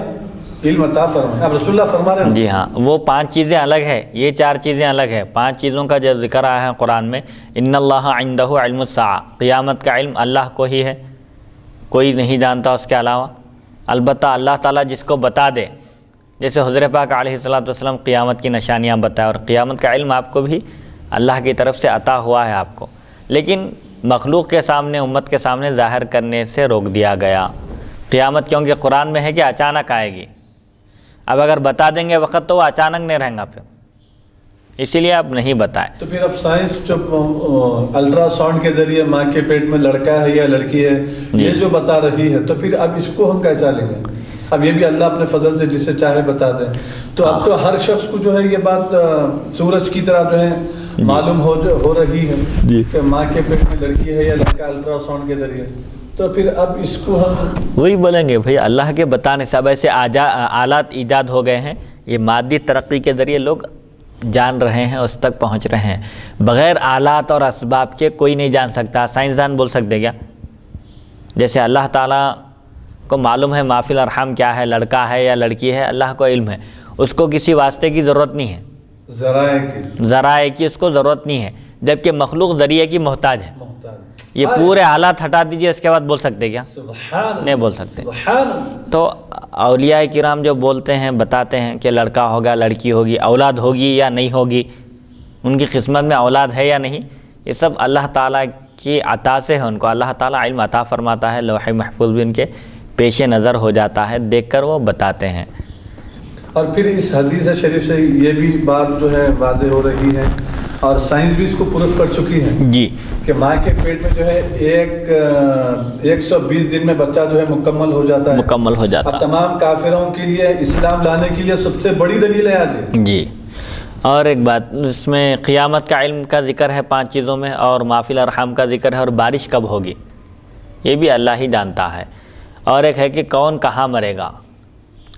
Speaker 2: علم عطا فرمائے اب رسول اللہ فرما رہے ہیں
Speaker 1: جی ہاں وہ 5 چیزیں الگ ہے یہ 4 چیزیں الگ ہے 5 چیزوں کا جو ذکر آیا ہے قرآن میں ان اللہ عندہ علم الساعہ قیامت کا علم اللہ کو ہی ہے کوئی نہیں جانتا اس کے علاوہ البتہ اللہ تعالیٰ جس کو بتا دے جیسے حضور پاک علیہ الصلوۃ والسلام قیامت کی نشانیاں بتائے اور قیامت کا علم آپ کو بھی اللہ کی طرف سے عطا ہوا ہے آپ کو لیکن مخلوق کے سامنے امت کے سامنے ظاہر کرنے سے روک دیا گیا قیامت کیونکہ قرآن میں ہے کہ اچانک آئے گی اب اگر بتا دیں گے وقت تو وہ اچانک نہیں رہیں گا پھر اسی لیے آپ نہیں بتائیں
Speaker 2: تو پھر اب سائنس جو الٹرا ساؤنڈ کے ذریعے ماں کے پیٹ میں لڑکا ہے یا لڑکی ہے یہ جو بتا رہی ہے تو پھر اب اس کو ہم کیسا لیں گے اب یہ بھی اللہ اپنے فضل سے جسے چاہے بتا دیں تو اب تو ہر شخص کو جو ہے یہ بات سورج کی طرح جو ہے معلوم ہو رہی ہے کہ ماں کے پیٹ میں لڑکی ہے یا لڑکا الٹرا ساؤنڈ کے ذریعے تو پھر اب اس کو ہم
Speaker 1: وہی بولیں گے بھئی اللہ کے بتانے سے اب ایسے آلات ایجاد ہو گئے ہیں یہ مادی ترقی کے ذریعے لوگ جان رہے ہیں اس تک پہنچ رہے ہیں بغیر آلات اور اسباب کے کوئی نہیں جان سکتا سائنسدان بول سکتے کیا جیسے اللہ تعالیٰ کو معلوم ہے ما فی الارحام کیا ہے، لڑکا ہے یا لڑکی ہے، اللہ کو علم ہے، اس کو کسی واسطے کی ضرورت نہیں ہے، ذرائع کی اس کو ضرورت نہیں ہے، جبکہ مخلوق ذریعے کی محتاج ہے۔ یہ پورے حالات ہٹا دیجئے، اس کے بعد بول سکتے کیا؟ نہیں بول سکتے۔ تو اولیاء کرام جو بولتے ہیں، بتاتے ہیں کہ لڑکا ہوگا، لڑکی ہوگی، اولاد ہوگی یا نہیں ہوگی، ان کی قسمت میں اولاد ہے یا نہیں، یہ سب اللہ تعالیٰ کی عطا سے ہے، ان کو اللہ تعالیٰ علم عطا فرماتا ہے، لوح محفوظ بھی ان کے پیش نظر ہو جاتا ہے، دیکھ کر وہ بتاتے ہیں۔
Speaker 2: اور پھر اس حدیث شریف سے یہ بھی بات جو ہے واضح ہو رہی ہے، اور سائنس بھی اس کو پروف کر چکی ہے
Speaker 1: جی،
Speaker 2: کہ ماں کے پیٹ میں جو ہے 120 دن میں بچہ جو ہے مکمل ہو جاتا ہے،
Speaker 1: مکمل ہو جاتا ہے۔
Speaker 2: اب تمام کافروں کے لیے اسلام لانے کے لیے سب سے بڑی دلیل ہے آج۔
Speaker 1: جی، اور ایک بات اس میں قیامت کا علم کا ذکر ہے 5 چیزوں میں، اور ما فی الارحام کا ذکر ہے، اور بارش کب ہوگی یہ بھی اللہ ہی جانتا ہے، اور ایک ہے کہ کون کہاں مرے گا،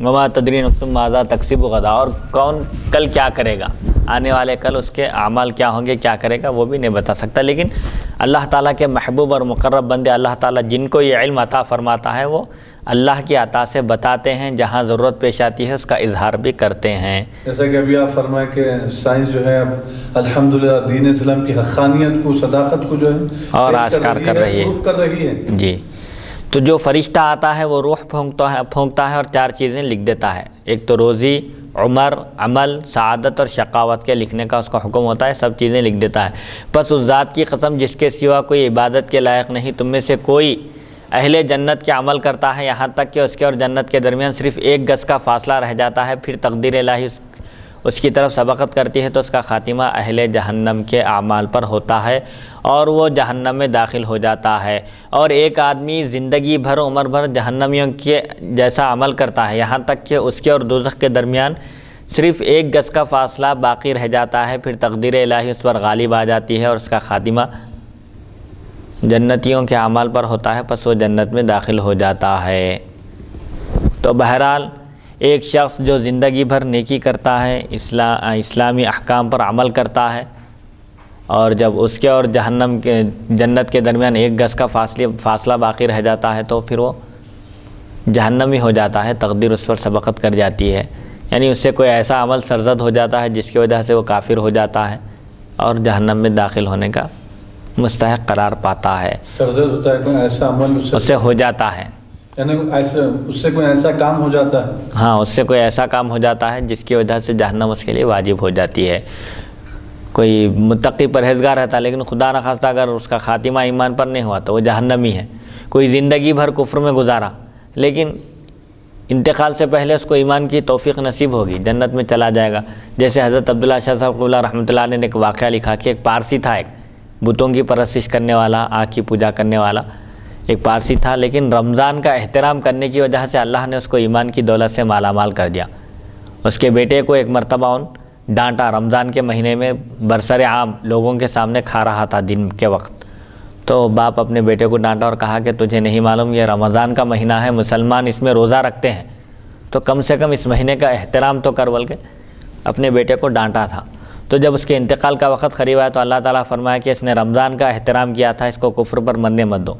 Speaker 1: وما تدری نفس ماذا تکسب غدا، اور کون کل کیا کرے گا، آنے والے کل اس کے اعمال کیا ہوں گے، کیا کرے گا وہ بھی نہیں بتا سکتا۔ لیکن اللہ تعالیٰ کے محبوب اور مقرب بندے، اللہ تعالیٰ جن کو یہ علم عطا فرماتا ہے، وہ اللہ کی عطا سے بتاتے ہیں، جہاں ضرورت پیش آتی ہے اس کا اظہار بھی کرتے ہیں۔
Speaker 2: جیسا کہ ابھی آپ فرمائیں کہ سائنس جو ہے اب الحمدللہ دین اسلام کی حقانیت کو، صداقت کو جو ہے
Speaker 1: اور آشکار کر رہی
Speaker 2: ہے۔
Speaker 1: جی، تو جو فرشتہ آتا ہے وہ روح پھونکتا ہے اور 4 چیزیں لکھ دیتا ہے، ایک تو روزی، عمر، عمل، سعادت اور شقاوت کے لکھنے کا اس کا حکم ہوتا ہے، سب چیزیں لکھ دیتا ہے۔ پس اس ذات کی قسم جس کے سوا کوئی عبادت کے لائق نہیں، تم میں سے کوئی اہل جنت کے عمل کرتا ہے یہاں تک کہ اس کے اور جنت کے درمیان صرف 1 گز کا فاصلہ رہ جاتا ہے، پھر تقدیر الہی اس کی طرف سبقت کرتی ہے تو اس کا خاتمہ اہل جہنم کے اعمال پر ہوتا ہے اور وہ جہنم میں داخل ہو جاتا ہے۔ اور ایک آدمی زندگی بھر، عمر بھر جہنمیوں کے جیسا عمل کرتا ہے یہاں تک کہ اس کے اور دوزخ کے درمیان صرف 1 گز کا فاصلہ باقی رہ جاتا ہے، پھر تقدیر الہی اس پر غالب آ جاتی ہے اور اس کا خاتمہ جنتیوں کے اعمال پر ہوتا ہے، پس وہ جنت میں داخل ہو جاتا ہے۔ تو بہرحال ایک شخص جو زندگی بھر نیکی کرتا ہے، اسلامی احکام پر عمل کرتا ہے، اور جب اس کے اور جنت کے درمیان 1 گز کا فاصلہ باقی رہ جاتا ہے تو پھر وہ جہنمی ہو جاتا ہے، تقدیر اس پر سبقت کر جاتی ہے، یعنی اس سے کوئی ایسا عمل سرزد ہو جاتا ہے جس کی وجہ سے وہ کافر ہو جاتا ہے اور جہنم میں داخل ہونے کا مستحق قرار پاتا ہے۔
Speaker 2: سرزد ہوتا ہے کوئی ایسا عمل
Speaker 1: اس سے ہو جاتا ہے،
Speaker 2: یعنی اس سے کوئی ایسا کام ہو جاتا ہے،
Speaker 1: ہاں اس سے کوئی ایسا کام ہو جاتا ہے جس کی وجہ سے جہنم اس کے لیے واجب ہو جاتی ہے۔ کوئی متقی پرہیزگار رہتا لیکن خدا نخواستہ اگر اس کا خاتمہ ایمان پر نہیں ہوا تو وہ جہنمی ہے۔ کوئی زندگی بھر کفر میں گزارا لیکن انتقال سے پہلے اس کو ایمان کی توفیق نصیب ہوگی، جنت میں چلا جائے گا۔ جیسے حضرت عبداللہ شاہ صاحب اللہ رحمۃ اللہ علیہ نے ایک واقعہ لکھا کہ ایک پارسی تھا، ایک بتوں کی پرستش کرنے والا، آگ کی پوجا کرنے والا ایک پارسی تھا، لیکن رمضان کا احترام کرنے کی وجہ سے اللہ نے اس کو ایمان کی دولت سے مالا مال کر دیا۔ اس کے بیٹے کو ایک مرتبہ ڈانٹا، رمضان کے مہینے میں برسر عام لوگوں کے سامنے کھا رہا تھا دن کے وقت، تو باپ اپنے بیٹے کو ڈانٹا اور کہا کہ تجھے نہیں معلوم یہ رمضان کا مہینہ ہے، مسلمان اس میں روزہ رکھتے ہیں، تو کم سے کم اس مہینے کا احترام تو کر، بلکہ اپنے بیٹے کو ڈانٹا تھا۔ تو جب اس کے انتقال کا وقت قریب آیا تو اللہ تعالیٰ فرمایا کہ اس نے رمضان کا احترام کیا تھا، اس کو کفر پر مرنے مت دو،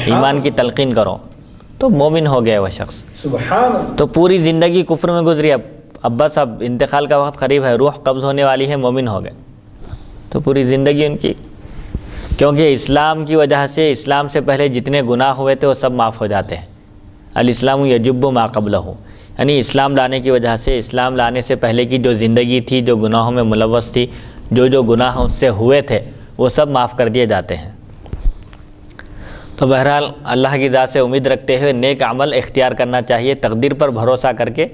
Speaker 1: ایمان کی تلقین کرو، تو مومن ہو گیا وہ شخص۔
Speaker 2: سبحان۔
Speaker 1: تو پوری زندگی کفر میں گزری، اب بس اب انتقال کا وقت قریب ہے، روح قبض ہونے والی ہے، مومن ہو گئے، تو پوری زندگی ان کی، کیونکہ اسلام کی وجہ سے، اسلام سے پہلے جتنے گناہ ہوئے تھے وہ سب معاف ہو جاتے ہیں۔ الاسلام یجب ما قبلہ، یعنی اسلام لانے کی وجہ سے، اسلام لانے سے پہلے کی جو زندگی تھی، جو گناہوں میں ملوث تھی، جو گناہ اس سے ہوئے تھے وہ سب معاف کر دیے جاتے ہیں۔ تو بہرحال اللہ کی ذات سے امید رکھتے ہوئے نیک عمل اختیار کرنا چاہیے، تقدیر پر بھروسہ کر کے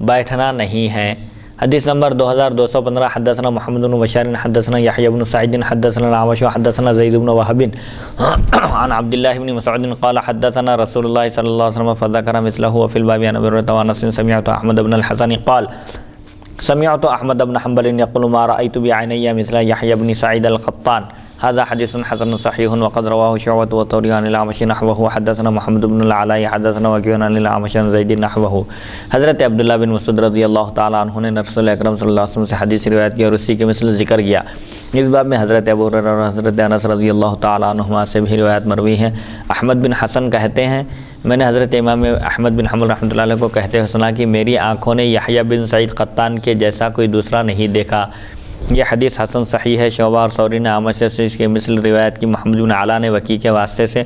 Speaker 1: بیٹھنا نہیں ہے۔ حدیث نمبر 2215، حدثنا محمد بن بشار حدثنا یحیی بن سعید حدثنا الاعمش حدثنا زید بن وهب عن عبد الله بن مسعود قال حدثنا رسول الله صلی اللہ علیہ وسلم فذكر مثله وفي الباب عن ابي هريره وانس سمعت احمد بن الحسن قال سمعت احمد بن حنبل يقول ما رايت بعيني مثل يحيى بن سعيد القطان هذا حديث حسن صحيح وقد رواه شعبة والثوري عن الاعمش نحوه حدثنا محمد بن العلاء حدثنا وكيع عن الاعمش عن زید نحوه۔ حضرت عبداللہ بن مسعود رضی اللہ تعالیٰ عنہ نے رسول اکرم صلی اللہ علیہ وسلم سے حدیث روایت کی اور اسی کے مثل ذکر کیا۔ اس باب میں حضرت ابو ہریرہ اور حضرت انس رضی اللہ تعالیٰ عنہما سے بھی روایت مروی ہے۔ احمد بن حسن کہتے ہیں میں نے حضرت امام احمد بن حنبل رحمۃ اللہ علیہ کو کہتے ہوئے سنا کہ میری آنکھوں نے یحییٰ بن سعید قطان کے جیسا کوئی دوسرا نہیں دیکھا۔ یہ حدیث حسن صحیح ہے۔ شعبہ اور ثوری نے اعمش سے اس کے مثل روایت کی، محمد بن علا نے وکیع کے واسطے سے،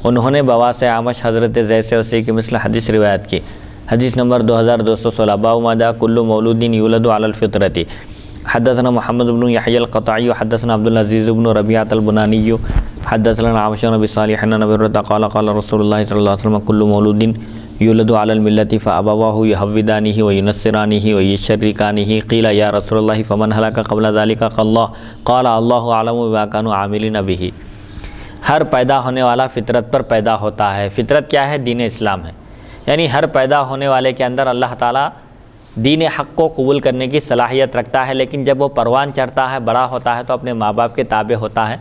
Speaker 1: انہوں نے بواسطہ اعمش حضرت زید سے اسی کی مثل حدیث روایت کی۔ حدیث نمبر 2216 باب ما جاء کل مولود یولد علی الفطرۃ۔ حدثنا محمد بن یحییٰ القطعی حدثنا عبد العزیز بن ربیعۃ البنانی حدثنا اعمش عن ابی صالح عن ابی ہریرہ قال قال رسول اللہ صلی اللہ علیہ وسلم کل مولود یولد علی الملۃ فابواه یحودانہ وینصرانہ ویشرکانہ قیل یا رسول اللہ فمن ہلک قبل ذلک قال اللہ اعلم بما كانوا عاملین بہ۔ ہر پیدا ہونے والا فطرت پر پیدا ہوتا ہے۔ فطرت کیا ہے؟ دین اسلام ہے، یعنی ہر پیدا ہونے والے کے اندر اللہ تعالیٰ دین حق کو قبول کرنے کی صلاحیت رکھتا ہے، لیکن جب وہ پروان چڑھتا ہے، بڑا ہوتا ہے تو اپنے ماں باپ کے تابع ہوتا ہے۔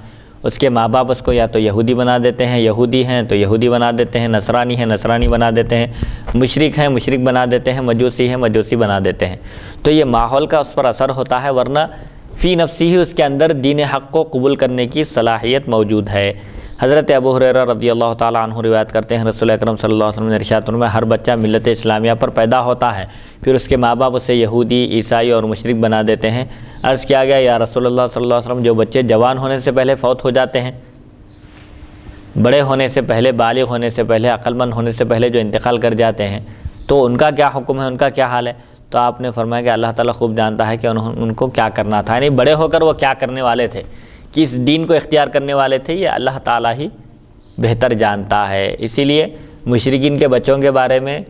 Speaker 1: اس کے ماں باپ اس کو یا تو یہودی بنا دیتے ہیں، یہودی ہیں تو یہودی بنا دیتے ہیں، نصرانی ہیں نصرانی بنا دیتے ہیں، مشرک ہیں مشرک بنا دیتے ہیں، مجوسی ہیں مجوسی بنا دیتے ہیں۔ تو یہ ماحول کا اس پر اثر ہوتا ہے، ورنہ فی نفسی ہی اس کے اندر دین حق کو قبول کرنے کی صلاحیت موجود ہے۔ حضرت ابو ہریرہ رضی اللہ تعالیٰ عنہ روایت کرتے ہیں رسول اکرم صلی اللہ علیہ وسلم نے ارشاد فرمایا ہر بچہ ملت اسلامیہ پر پیدا ہوتا ہے، پھر اس کے ماں باپ اسے یہودی، عیسائی اور مشرک بنا دیتے ہیں۔ عرض کیا گیا یا رسول اللہ صلی اللہ علیہ وسلم جو بچے جوان ہونے سے پہلے فوت ہو جاتے ہیں، بڑے ہونے سے پہلے، بالغ ہونے سے پہلے، عقل مند ہونے سے پہلے جو انتقال کر جاتے ہیں، تو ان کا کیا حکم ہے، ان کا کیا حال ہے؟ تو آپ نے فرمایا کہ اللہ تعالیٰ خوب جانتا ہے کہ ان کو کیا کرنا تھا، یعنی بڑے ہو کر وہ کیا کرنے والے تھے، کس دین کو اختیار کرنے والے تھے، یہ اللہ تعالیٰ ہی بہتر جانتا ہے۔ اسی لیے مشرکین کے بچوں کے بارے میں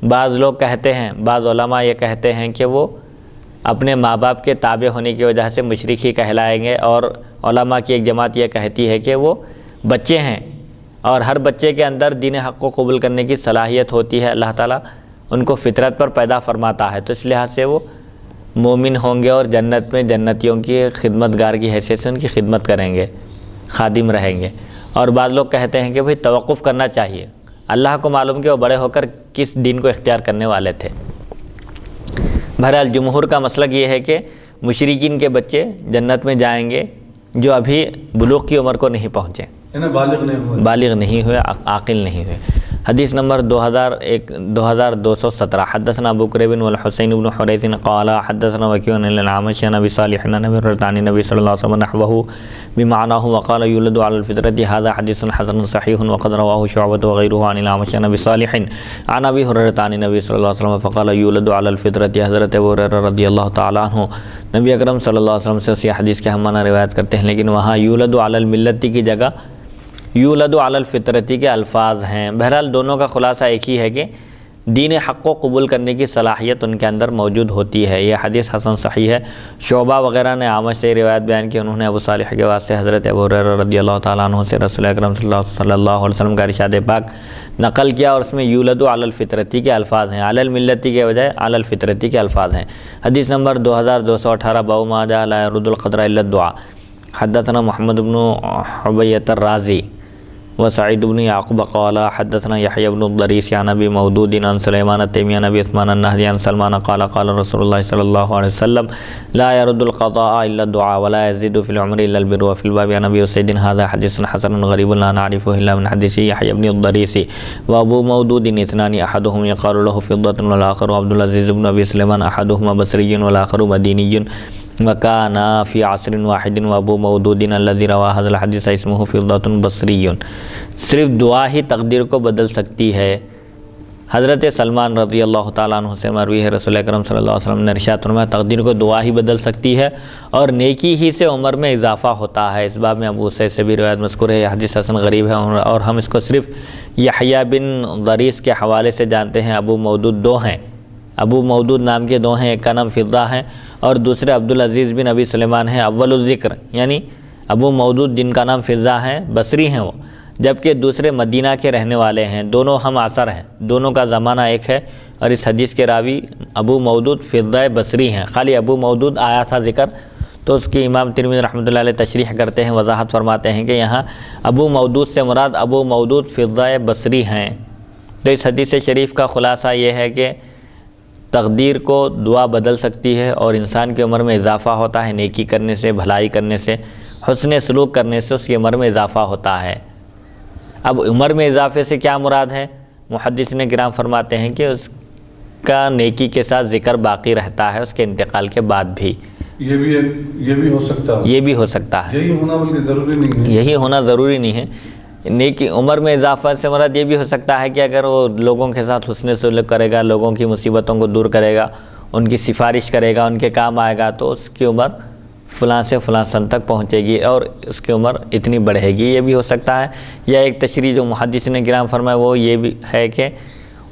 Speaker 1: بعض لوگ کہتے ہیں، بعض علماء یہ کہتے ہیں کہ وہ اپنے ماں باپ کے تابع ہونے کی وجہ سے مشرک ہی کہلائیں گے، اور علماء کی ایک جماعت یہ کہتی ہے کہ وہ بچے ہیں اور ہر بچے کے اندر دین حق کو قبول کرنے کی صلاحیت ہوتی ہے، اللہ تعالیٰ ان کو فطرت پر پیدا فرماتا ہے، تو اس لحاظ سے وہ مومن ہوں گے اور جنت میں جنتیوں کی خدمت گار کی حیثیت سے ان کی خدمت کریں گے، خادم رہیں گے۔ اور بعض لوگ کہتے ہیں کہ بھئی توقف کرنا چاہیے، اللہ کو معلوم کہ وہ بڑے ہو کر کس دین کو اختیار کرنے والے تھے۔ بہرحال جمہور کا مسلک یہ ہے کہ مشرکین کے بچے جنت میں جائیں گے جو ابھی بلوغ کی عمر کو نہیں پہنچے، بالغ نہیں ہوئے، عاقل نہیں ہوئے۔ حدیث نمبر 2217 حدثنا ابو قریب والحسین بن حریث قال حدثنا وکیع عن الاعمش عن ابی صالح عن ابی ہریرہ عن النبی صلی اللہ علیہ وسلم نحوه بمعناه وقال يولد على الفطرة هذا حديث حسن صحيح وقد رواه شعبة وغيره عن الاعمش عن ابی صالح عن ابی ہریرہ عن النبی صلی اللہ علیہ وسلم فقال يولد على الفطرة۔ حضرت ابو ہریرہ رضی اللہ تعالیٰ عنہ نبی اکرم صلی اللہ علیہ وسلم سے اسی حدیث کے ہم معنی روایت کرتے ہیں، لیکن وہاں یولد علی الملت کی جگہ یولد علی الفطرتی کے الفاظ ہیں۔ بہرحال دونوں کا خلاصہ ایک ہی ہے کہ دین حق کو قبول کرنے کی صلاحیت ان کے اندر موجود ہوتی ہے۔ یہ حدیث حسن صحیح ہے۔ شعبہ وغیرہ نے اعمش سے روایت بیان کی، انہوں نے ابو صالح کے واسطے حضرت ابو ہریرہ رضی اللہ تعالیٰ عنہ سے رسول اکرم صلی اللہ علیہ وسلم کا ارشاد پاک نقل کیا، اور اس میں یولد علی الفطرتی کے الفاظ ہیں، علی الملتی کے بجائے علی الفطرتی کے الفاظ ہیں۔ حدیث نمبر 2218 باب ما جاء لا يرد القدر الا الدعاء۔ حدثنا محمد بن حبیۃ الرازی وسعید بن یعقوب قال حدثنا یحییٰ بن الضریس عن ابی مودود عن سلیمان التیمی عن ابی عثمان النہدی عن سلمان قال قال رسول اللہ صلی اللہ علیہ وسلم لا يرد القضاء الا الدعاء ولا يزيد في العمر الا البر وفي الباب عن ابی اسید هذا حدیث حسن غریب لا نعرفه الا من حدیث یحییٰ بن الضریس وابو مودود اثنان احدهم يقال له فضة والاخر عبد العزیز بن ابی سلیمان احدهما بصری والاخر مدینی وکانا فی عصر واحد وابو مودود الذی روا هذا الحدیث اسمه فضة بصری۔ صرف دعا ہی تقدیر کو بدل سکتی ہے۔ حضرت سلمان رضی اللہ تعالیٰ عنہ سے مروی ہے رسول اکرم صلی اللہ علیہ وسلم نے ارشاد فرمایا تقدیر کو دعا ہی بدل سکتی ہے، اور نیکی ہی سے عمر میں اضافہ ہوتا ہے۔ اس باب میں ابو سعید سے بھی روایت مذکور ہے، یہ حدیث حسن غریب ہے، اور ہم اس کو صرف یحییٰ بن ضریس کے حوالے سے جانتے ہیں۔ ابو مودود دو ہیں، ابو مودود نام کے دو ہیں، ایک کا نام فضہ ہے اور دوسرے عبدالعزیز بن ابی سلیمان ہیں۔ اول الذکر یعنی ابو مودود جن کا نام فضہ ہے بصری ہیں وہ، جبکہ دوسرے مدینہ کے رہنے والے ہیں، دونوں ہم عصر ہیں، دونوں کا زمانہ ایک ہے، اور اس حدیث کے راوی ابو مودود فضہ بصری ہیں۔ خالی ابو مودود آیا تھا ذکر، تو اس کی امام ترمذی رحمۃ اللہ علیہ تشریح کرتے ہیں، وضاحت فرماتے ہیں کہ یہاں ابو مودود سے مراد ابو مودود فضہ بصری ہیں۔ تو اس حدیث شریف کا خلاصہ یہ ہے کہ تقدیر کو دعا بدل سکتی ہے، اور انسان کی عمر میں اضافہ ہوتا ہے، نیکی کرنے سے، بھلائی کرنے سے، حسن سلوک کرنے سے اس کی عمر میں اضافہ ہوتا ہے۔ اب عمر میں اضافے سے کیا مراد ہے؟ محدثین کرام فرماتے ہیں کہ اس کا نیکی کے ساتھ ذکر باقی رہتا ہے اس کے انتقال کے بعد بھی.
Speaker 2: یہ بھی ہو سکتا ہے.
Speaker 1: یہ بھی ہو سکتا ہے.
Speaker 2: یہی ہونا بلکہ ضروری نہیں ہے.
Speaker 1: یہی ہونا ضروری نہیں ہے. نیکی عمر میں اضافہ سے مراد یہ بھی ہو سکتا ہے کہ اگر وہ لوگوں کے ساتھ حسن سلوک کرے گا، لوگوں کی مصیبتوں کو دور کرے گا، ان کی سفارش کرے گا، ان کے کام آئے گا، تو اس کی عمر فلاں سے فلاں سن تک پہنچے گی اور اس کی عمر اتنی بڑھے گی. یہ بھی ہو سکتا ہے. یا ایک تشریح جو محدثین کرام فرمائے وہ یہ بھی ہے کہ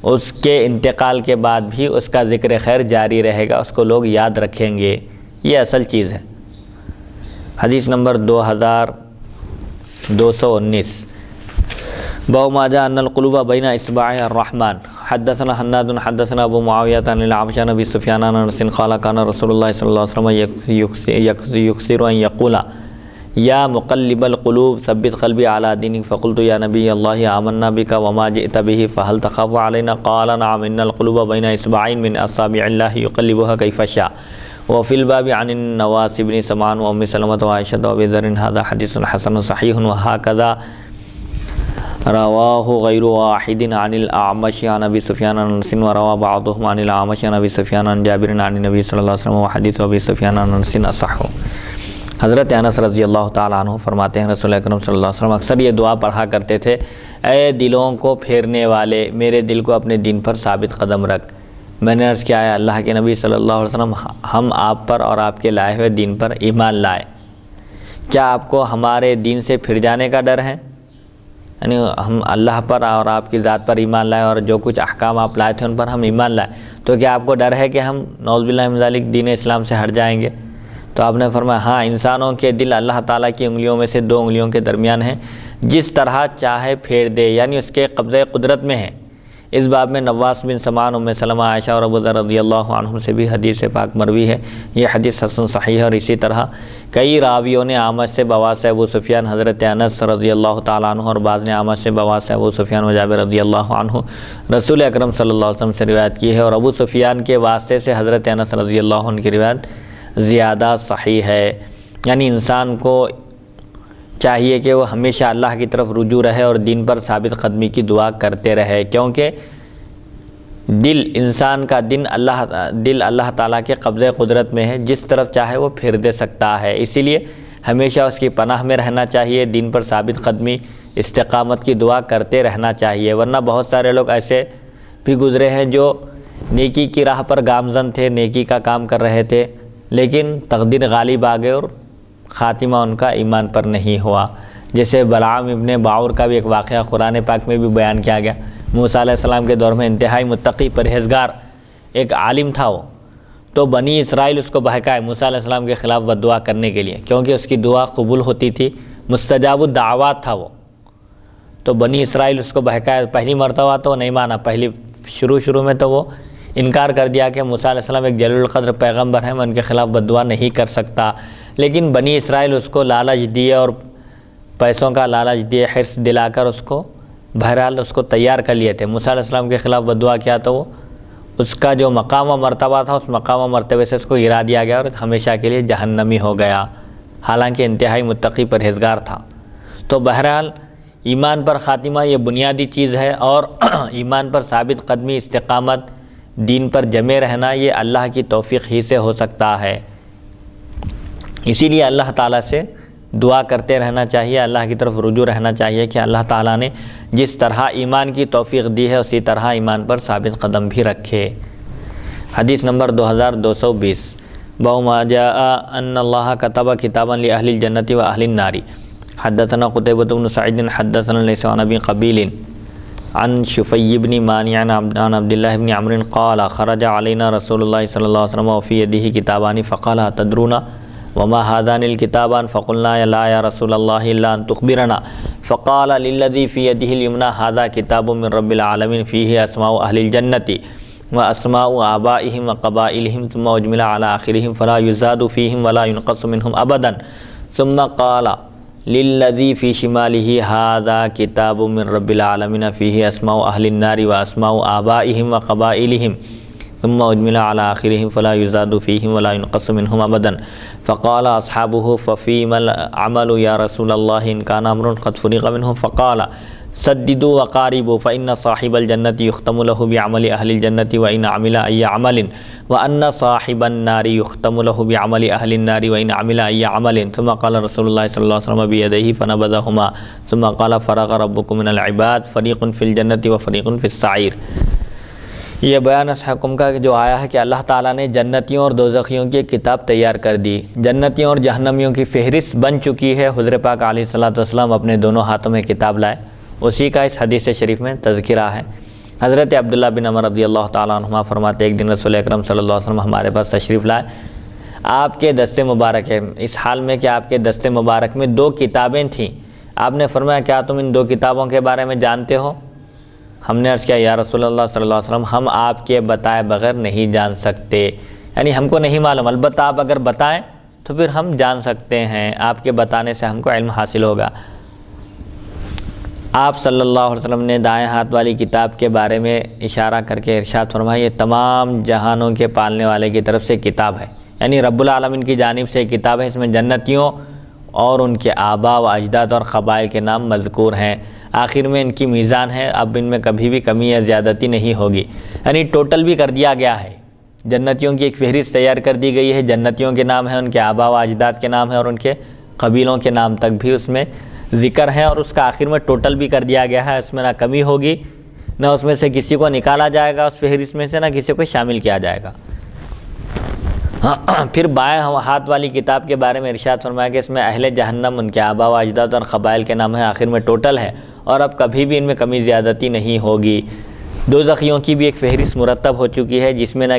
Speaker 1: اس کے انتقال کے بعد بھی اس کا ذکر خیر جاری رہے گا، اس کو لوگ یاد رکھیں گے. یہ اصل چیز ہے. حدیث نمبر 2219 باب ما جاء ان القلوب بین اصبع الرحمن. حدثنا حناد حدثنا ابو معاویہ عن الاعمش عن ابی سفیان عن انس قال كان رسول الله صلی اللہ علیہ وسلم یکثر ان یقول یا مقلب القلوب ثبت قلبی علی دینک فقلت یا نبی اللہ آمنا بک وما جئت به فهل تخاف علینا قال نعم ان القلوب بین اصبعین من اصابع اللہ یقلبها کیف شاء. وفي الباب عن النواس بن سمعان وام سلمة وعائشة وابي ذر هذا حديث حسن صحيح وهكذا رواه غير واحد عن الأعمش عن أبي سفيان عن أنس وروى بعضهم عن الأعمش عن أبي سفيان عن جابر عن النبي صلى الله عليه وسلم وحديث أبي سفيان عن أنس أصح. حضرت انس رضی اللہ تعالیٰ عنہ فرماتے ہیں رسول اکرم صلی اللہ علیہ وسلم اکثر یہ دعا پڑھا کرتے تھے، اے دلوں کو پھیرنے والے، میرے دل کو اپنے دین پر ثابت قدم رکھ. میں نے عرض کیا ہے اللہ کے نبی صلی اللہ علیہ وسلم ہم آپ پر اور آپ کے لائے ہوئے دین پر ایمان لائے، کیا آپ کو ہمارے دین سے پھر جانے کا ڈر ہے؟ یعنی ہم اللہ پر اور آپ کی ذات پر ایمان لائے اور جو کچھ احکام آپ لائے تھے ان پر ہم ایمان لائے، تو کیا آپ کو ڈر ہے کہ ہم نعوذ باللہ من ذالک دین اسلام سے ہٹ جائیں گے؟ تو آپ نے فرمایا ہاں، انسانوں کے دل اللہ تعالیٰ کی انگلیوں میں سے 2 انگلیوں کے درمیان ہیں، جس طرح چاہے پھیر دے، یعنی اس کے قبضۂ قدرت میں ہیں. اس باب میں نواس بن سمان، ام سلمہ، عائشہ اور ابو ذر رضی اللہ عنہم سے بھی حدیث پاک مروی ہے. یہ حدیث حسن صحیح ہے. اور اسی طرح کئی راویوں نے اعمش سے بواسطہ ابو سفیان حضرت انس رضی اللہ تعالیٰ عنہ اور بعض نے اعمش سے بواسطہ ابو سفیان و جابر رضی اللہ عنہ رسول اکرم صلی اللہ علیہ وسلم سے روایت کی ہے. اور ابو سفیان کے واسطے سے حضرت انس رضی اللہ عنہ کی روایت زیادہ صحیح ہے. یعنی انسان کو چاہیے کہ وہ ہمیشہ اللہ کی طرف رجوع رہے اور دین پر ثابت قدمی کی دعا کرتے رہے، کیونکہ انسان کا دل اللہ تعالیٰ کے قبضۂ قدرت میں ہے، جس طرف چاہے وہ پھیر دے سکتا ہے. اسی لیے ہمیشہ اس کی پناہ میں رہنا چاہیے، دین پر ثابت قدمی استقامت کی دعا کرتے رہنا چاہیے. ورنہ بہت سارے لوگ ایسے بھی گزرے ہیں جو نیکی کی راہ پر گامزن تھے، نیکی کا کام کر رہے تھے، لیکن تقدیر غالب آ گئے اور خاتمہ ان کا ایمان پر نہیں ہوا. جیسے بلعام ابن باعور کا بھی ایک واقعہ قرآن پاک میں بھی بیان کیا گیا. موسیٰ علیہ السلام کے دور میں انتہائی متقی پرہیزگار ایک عالم تھا وہ، تو بنی اسرائیل اس کو بہکائے موسیٰ علیہ السلام کے خلاف بددعا کرنے کے لیے، کیونکہ اس کی دعا قبول ہوتی تھی، مستجاب الدعوات تھا وہ. تو بنی اسرائیل اس کو بہکائے. پہلی مرتبہ تو نہیں مانا، شروع میں تو وہ انکار کر دیا کہ موسیٰ علیہ السلام ایک جلیل القدر پیغمبر ہیں، میں ان کے خلاف بددعا نہیں کر سکتا. لیکن بنی اسرائیل اس کو لالچ دیے اور پیسوں کا لالچ دیے، حرص دلا کر اس کو بہرحال اس کو تیار کر لیے تھے. موسیٰ علیہ السلام کے خلاف بددعا کیا تو وہ اس کا جو مقام و مرتبہ تھا اس مقام و مرتبے سے اس کو گرا دیا گیا اور ہمیشہ کے لیے جہنمی ہو گیا، حالانکہ انتہائی متقی پرہیزگار تھا. تو بہرحال ایمان پر خاتمہ یہ بنیادی چیز ہے، اور ایمان پر ثابت قدمی، استقامت، دین پر جمے رہنا یہ اللہ کی توفیق ہی سے ہو سکتا ہے. اسی لیے اللہ تعالیٰ سے دعا کرتے رہنا چاہیے، اللہ کی طرف رجوع رہنا چاہیے کہ اللہ تعالیٰ نے جس طرح ایمان کی توفیق دی ہے اسی طرح ایمان پر ثابت قدم بھی رکھے. حدیث نمبر 2220 باب ما جاء ان اللہ کتب کتابا لأہل الجنۃ واہل النار. حدثنا قتیبۃ بن سعید حدثنا لیث عن ابی قبیل عن شفی بن مانع عن عبد اللہ بن عمرو قال خرج علینا رسول اللہ صلی اللہ علیہ وسلم وفی یدہ کتابان فقال تدرون وما هذان الكتابان فقلنا لا یا رسول اللہ الا ان تخبرنا فقال للذی فی یدہ الیمنی هذا کتاب من رب العالمین فیہ اسماء اہل الجنۃ واسماء آبائهم وقبائلهم ثم اجمل على آخرهم فلا يزاد فیہم ولا ينقص منهم ابدا ثم قال للذی فی شمالہ هذا کتاب من رب العالمین فیہ اسماء اہل النار واسماء آبائهم وقبائلهم ثم اجمل على آخرهم فلا يزاد فیہم ولا ينقص منهم ابدا فقال اصحابه ففيما العمل یا رسول اللہ ان كان امر قد فرغ منه فقال سددوا وقاربوا فإن صاحب الجنة يختم له بعمل أهل الجنة وإن عمل أي عمل وأن صاحب النار يختم له بعمل أهل النار وإن عمل أي عمل. ثم قال رسول الله صلى الله عليه وسلم بيديه فنبذهما ثم قال فرغ ربكم من العباد فريق في الجنة وفريق في السعير. یہ بیان اس حکم کا جو آیا ہے کہ اللہ تعالیٰ نے جنتیوں اور دوزخیوں کی ایک کتاب تیار کر دی. جنتیوں اور جہنمیوں کی فہرست بن چکی ہے. حضور پاک علیہ الصلوۃ والسلام اپنے دونوں ہاتھوں میں کتاب لائے. اسی کا اس حدیث شریف میں تذکرہ ہے. حضرت عبداللہ بن عمر رضی اللہ تعالیٰ عنہما فرماتے ایک دن رسول اکرم صلی اللہ علیہ وسلم ہمارے پاس تشریف لائے. آپ کے دست مبارک ہے اس حال میں کہ آپ کے دست مبارک میں 2 کتابیں تھیں. آپ نے فرمایا کیا تم ان 2 کتابوں کے بارے میں جانتے ہو؟ ہم نے عرض کیا یا رسول اللہ صلی اللہ علیہ وسلم ہم آپ کے بتائے بغیر نہیں جان سکتے، یعنی ہم کو نہیں معلوم، البتہ آپ اگر بتائیں تو پھر ہم جان سکتے ہیں، آپ کے بتانے سے ہم کو علم حاصل ہوگا. آپ صلی اللہ علیہ وسلم نے دائیں ہاتھ والی کتاب کے بارے میں اشارہ کر کے ارشاد فرمایا یہ تمام جہانوں کے پالنے والے کی طرف سے کتاب ہے، یعنی رب العالمین کی جانب سے کتاب ہے. اس میں جنتیوں اور ان کے آبا و اجداد اور قبائل کے نام مذکور ہیں. آخر میں ان کی میزان ہے، اب ان میں کبھی بھی کمی یا زیادتی نہیں ہوگی، یعنی ٹوٹل بھی کر دیا گیا ہے. جنتیوں کی ایک فہرست تیار کر دی گئی ہے، جنتیوں کے نام ہیں، ان کے آبا و اجداد کے نام ہیں اور ان کے قبیلوں کے نام تک بھی اس میں ذکر ہے، اور اس کا آخر میں ٹوٹل بھی کر دیا گیا ہے. اس میں نہ کمی ہوگی، نہ اس میں سے کسی کو نکالا جائے گا اس فہرست میں سے، نہ کسی کو شامل کیا جائے گا. پھر بائیں ہاتھ والی کتاب کے بارے میں ارشاد فرمایا کہ اس میں اہل جہنم، ان کے آبا و اجداد اور قبائل کے نام ہیں، آخر میں ٹوٹل ہے اور اب کبھی بھی ان میں کمی زیادتی نہیں ہوگی. دوزخیوں کی بھی ایک فہرست مرتب ہو چکی ہے جس میں نہ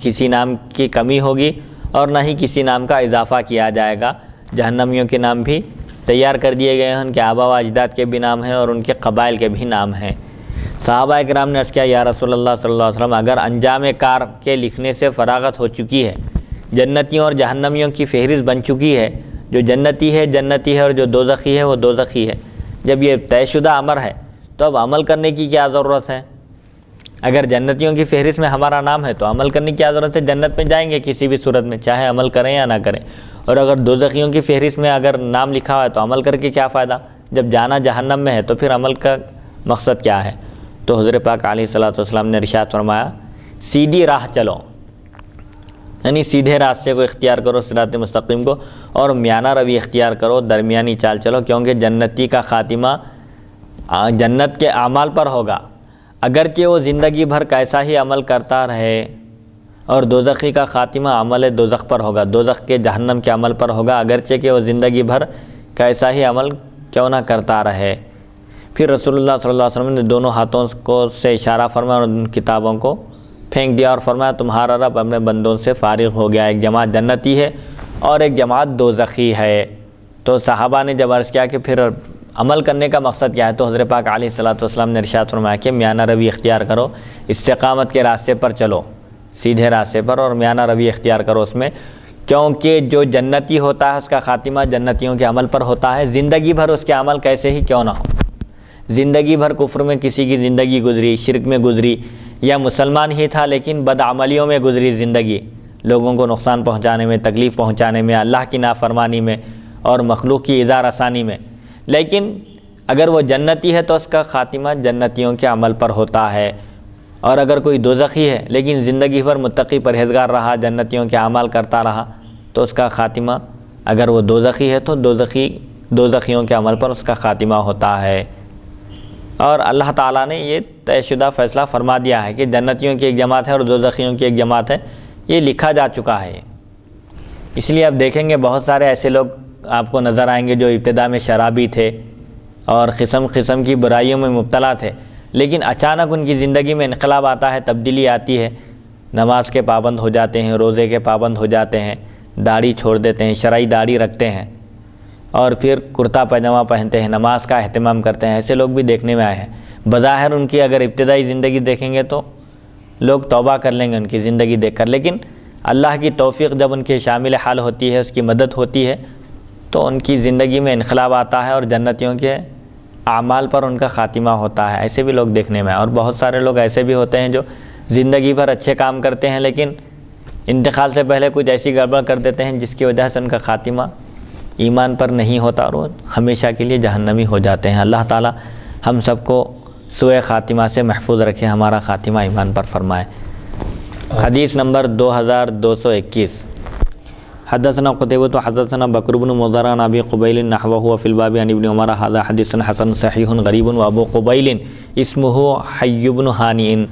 Speaker 1: کسی نام کی کمی ہوگی اور نہ ہی کسی نام کا اضافہ کیا جائے گا. جہنمیوں کے نام بھی تیار کر دیے گئے ہیں، ان کے آبا و اجداد کے بھی نام ہیں اور ان کے قبائل کے بھی نام ہیں. صحابہ کرام نے عرض کیا یا رسول اللہ صلی اللہ علیہ وسلم اگر انجام کار کے لکھنے سے فراغت ہو چکی ہے، جنتیوں اور جہنمیوں کی فہرست بن چکی ہے، جو جنتی ہے جنتی ہے اور جو دوزخی ہے وہ دوزخی ہے، جب یہ طے شدہ امر ہے تو اب عمل کرنے کی کیا ضرورت ہے؟ اگر جنتیوں کی فہرست میں ہمارا نام ہے تو عمل کرنے کی کیا ضرورت ہے؟ جنت میں جائیں گے کسی بھی صورت میں، چاہے عمل کریں یا نہ کریں. اور اگر دوزخیوں کی فہرست میں اگر نام لکھا ہوا ہے تو عمل کر کے کیا فائدہ؟ جب جانا جہنم میں ہے تو پھر عمل کا مقصد کیا ہے؟ تو حضور پاک علیہ الصلوۃ والسلام نے ارشاد فرمایا سیدھی راہ چلو، یعنی سیدھے راستے کو اختیار کرو، صراط مستقیم کو، اور میانہ روی اختیار کرو، درمیانی چال چلو، کیونکہ جنتی کا خاتمہ جنت کے اعمال پر ہوگا، اگرچہ وہ زندگی بھر کیسا ہی عمل کرتا رہے، اور دوزخی کا خاتمہ عمل دوزخ پر ہوگا، دوزخ کے جہنم کے عمل پر ہوگا، اگرچہ کہ وہ زندگی بھر کیسا ہی عمل کیوں نہ کرتا رہے. پھر رسول اللہ صلی اللہ علیہ وسلم نے دونوں ہاتھوں سے اشارہ فرمایا اور ان کتابوں کو پھینک دیا اور فرمایا تمہارا رب اپنے بندوں سے فارغ ہو گیا، ایک جماعت جنتی ہے اور ایک جماعت دوزخی ہے. تو صحابہ نے جب عرض کیا کہ پھر عمل کرنے کا مقصد کیا ہے، تو حضرت پاک علیہ الصلوۃ والسلام نے ارشاد فرمایا کہ میانہ روی اختیار کرو، استقامت کے راستے پر چلو، سیدھے راستے پر، اور میانہ روی اختیار کرو اس میں، کیونکہ جو جنتی ہوتا ہے اس کا خاتمہ جنتیوں کے عمل پر ہوتا ہے، زندگی بھر اس کے عمل کیسے ہی کیوں نہ ہو. زندگی بھر کفر میں کسی کی زندگی گزری، شرک میں گزری، یا مسلمان ہی تھا لیکن بدعملیوں میں گزری زندگی، لوگوں کو نقصان پہنچانے میں، تکلیف پہنچانے میں، اللہ کی نافرمانی میں اور مخلوق کی ایذا رسانی میں، لیکن اگر وہ جنتی ہے تو اس کا خاتمہ جنتیوں کے عمل پر ہوتا ہے. اور اگر کوئی دوزخی ہے لیکن زندگی بھر متقی پرہیزگار رہا، جنتیوں کے اعمال کرتا رہا، تو اس کا خاتمہ اگر وہ دوزخی ہے تو دوزخیوں کے عمل پر اس کا خاتمہ ہوتا ہے. اور اللہ تعالیٰ نے یہ طے شدہ فیصلہ فرما دیا ہے کہ جنتیوں کی ایک جماعت ہے اور دوزخیوں کی ایک جماعت ہے، یہ لکھا جا چکا ہے. اس لیے آپ دیکھیں گے بہت سارے ایسے لوگ آپ کو نظر آئیں گے جو ابتدا میں شرابی تھے اور قسم قسم کی برائیوں میں مبتلا تھے، لیکن اچانک ان کی زندگی میں انقلاب آتا ہے، تبدیلی آتی ہے، نماز کے پابند ہو جاتے ہیں، روزے کے پابند ہو جاتے ہیں، داڑھی چھوڑ دیتے ہیں، شرعی داڑھی رکھتے ہیں، اور پھر کرتا پاجامہ پہنتے ہیں، نماز کا اہتمام کرتے ہیں. ایسے لوگ بھی دیکھنے میں آئے ہیں. بظاہر ان کی اگر ابتدائی زندگی دیکھیں گے تو لوگ توبہ کر لیں گے ان کی زندگی دیکھ کر، لیکن اللہ کی توفیق جب ان کے شامل حال ہوتی ہے، اس کی مدد ہوتی ہے، تو ان کی زندگی میں انقلاب آتا ہے اور جنتیوں کے اعمال پر ان کا خاتمہ ہوتا ہے. ایسے بھی لوگ دیکھنے میں، اور بہت سارے لوگ ایسے بھی ہوتے ہیں جو زندگی بھر اچھے کام کرتے ہیں لیکن انتقال سے پہلے کچھ ایسی گڑبڑ کر دیتے ہیں جس کی وجہ سے ان کا خاتمہ ایمان پر نہیں ہوتا اور وہ ہمیشہ کے لیے جہنمی ہو جاتے ہیں. اللہ تعالیٰ ہم سب کو سوء خاتمہ سے محفوظ رکھے، ہمارا خاتمہ ایمان پر فرمائے۔ حدیث نمبر 2221 حدثنا قتيبة حدثنا بكر بن مضر عن ابي قبيل نحوه وفي الباب عن ابن عمر هذا حديث حسن صحيح غريب وابو قبيل اسمه حي بن هانئ۔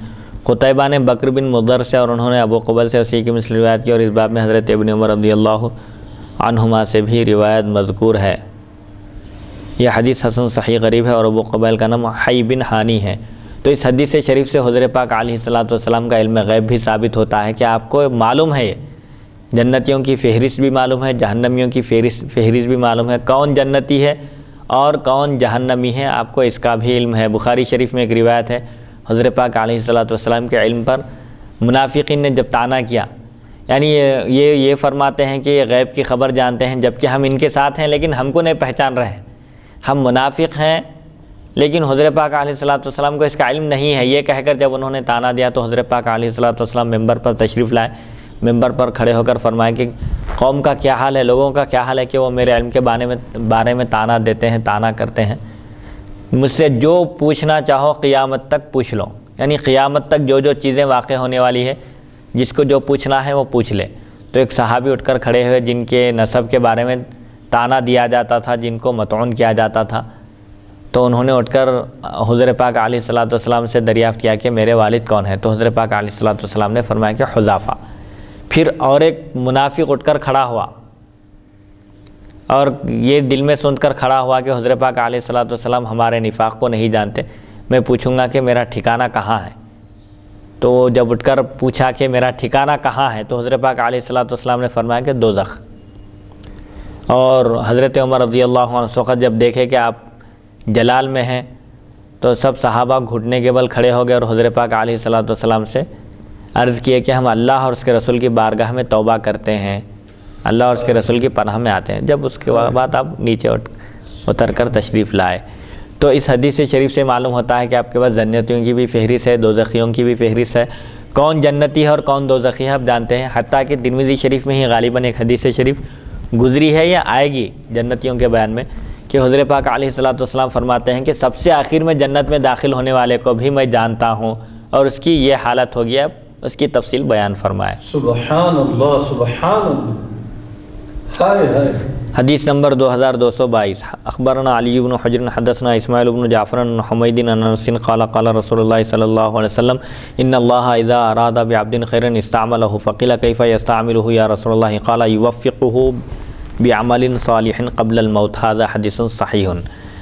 Speaker 1: قتیبہ نے بکر بن مضر سے اور انہوں نے ابو قبیل سے اسی کی مثل روایت کی، اور اس باب میں حضرت ابن عمر رضی اللہ عنہما سے بھی روایت مذکور ہے۔ یہ حدیث حسن صحیح غریب ہے اور ابو قبیل کا نام حی بن ہانی ہے۔ تو اس حدیث شریف سے حضور پاک علیہ الصلوۃ والسلام کا علم غیب بھی ثابت ہوتا ہے کہ آپ کو معلوم ہے، جنتیوں کی فہرست بھی معلوم ہے، جہنمیوں کی فہرست بھی معلوم ہے، کون جنتی ہے اور کون جہنمی ہے، آپ کو اس کا بھی علم ہے۔ بخاری شریف میں ایک روایت ہے، حضرت پاک علیہ الصلوۃ والسلام کے علم پر منافقین نے جب طعنا کیا، یعنی یہ فرماتے ہیں کہ یہ غیب کی خبر جانتے ہیں جبکہ ہم ان کے ساتھ ہیں لیکن ہم کو نہیں پہچان رہے ہیں، ہم منافق ہیں لیکن حضرت پاک علیہ الصلوۃ والسلام کو اس کا علم نہیں ہے، یہ کہہ کر جب انہوں نے طعنا دیا تو حضرت پاک علیہ الصلوۃ والسلام ممبر پر تشریف لائے، ممبر پر کھڑے ہو کر فرمائے کہ قوم کا کیا حال ہے، لوگوں کا کیا حال ہے کہ وہ میرے علم کے بارے میں طعنا دیتے ہیں، طعنا کرتے ہیں۔ مجھ سے جو پوچھنا چاہو قیامت تک پوچھ لو، یعنی قیامت تک جو جو چیزیں واقع ہونے والی ہے جس کو جو پوچھنا ہے وہ پوچھ لے۔ تو ایک صحابی اٹھ کر کھڑے ہوئے جن کے نسب کے بارے میں طعنا دیا جاتا تھا، جن کو مطعون کیا جاتا تھا، تو انہوں نے اٹھ کر حضرت پاک علیہ الصلوۃ والسلام سے دریافت کیا کہ میرے والد کون ہیں، تو حضرت پاک علیہ الصلوۃ والسلام نے فرمایا کہ حذیفہ۔ پھر اور ایک منافق اٹھ کر کھڑا ہوا اور یہ دل میں سن کر کھڑا ہوا کہ حضرت پاک علیہ الصلوۃ والسلام ہمارے نفاق کو نہیں جانتے، میں پوچھوں گا کہ میرا ٹھکانہ کہاں ہے۔ تو جب اٹھ کر پوچھا کہ میرا ٹھکانہ کہاں ہے تو حضرت پاک علیہ الصلوۃ والسلام نے فرمایا کہ دوزخ۔ اور حضرت عمر رضی اللہ عنہ اس وقت جب دیکھے کہ آپ جلال میں ہیں تو سب صحابہ گھٹنے کے بل کھڑے ہو گئے اور حضرت پاک علیہ الصلوۃ والسلام سے عرض کیے کہ ہم اللہ اور اس کے رسول کی بارگاہ میں توبہ کرتے ہیں، اللہ اور اس کے رسول کی پناہ میں آتے ہیں۔ جب اس کے بعد آپ نیچے اتر کر تشریف لائے تو اس حدیث شریف سے معلوم ہوتا ہے کہ آپ کے پاس جنتیوں کی بھی فہرست ہے، دوزخیوں کی بھی فہرست ہے، کون جنتی ہے اور کون دوزخی ہے آپ جانتے ہیں۔ حتیٰ کہ ترمذی شریف میں ہی غالباً ایک حدیث شریف گزری ہے یا آئے گی جنتیوں کے بیان میں کہ حضرت پاک علیہ الصلوۃ والسلام فرماتے ہیں کہ سب سے آخر میں جنت میں داخل ہونے والے کو بھی میں جانتا ہوں اور اس کی یہ حالت ہوگی، اب اس کی تفصیل بیان فرمائے۔
Speaker 2: سبحان اللہ سبحان اللہ، ہائے ہائے۔
Speaker 1: حدیث نمبر 2222 اخبرنا علی بن حجر حدثنا اسماعیل بن جعفر بن حمید عن انس قال قال رسول اللہ صلی اللہ علیہ وسلم ان اللہ اذا اراد بعبد خیرا استعمله فقيل كيف يستعمله یا رسول اللہ قال يوفقه بعمل صالح قبل الموت هذا حدیث صحیح۔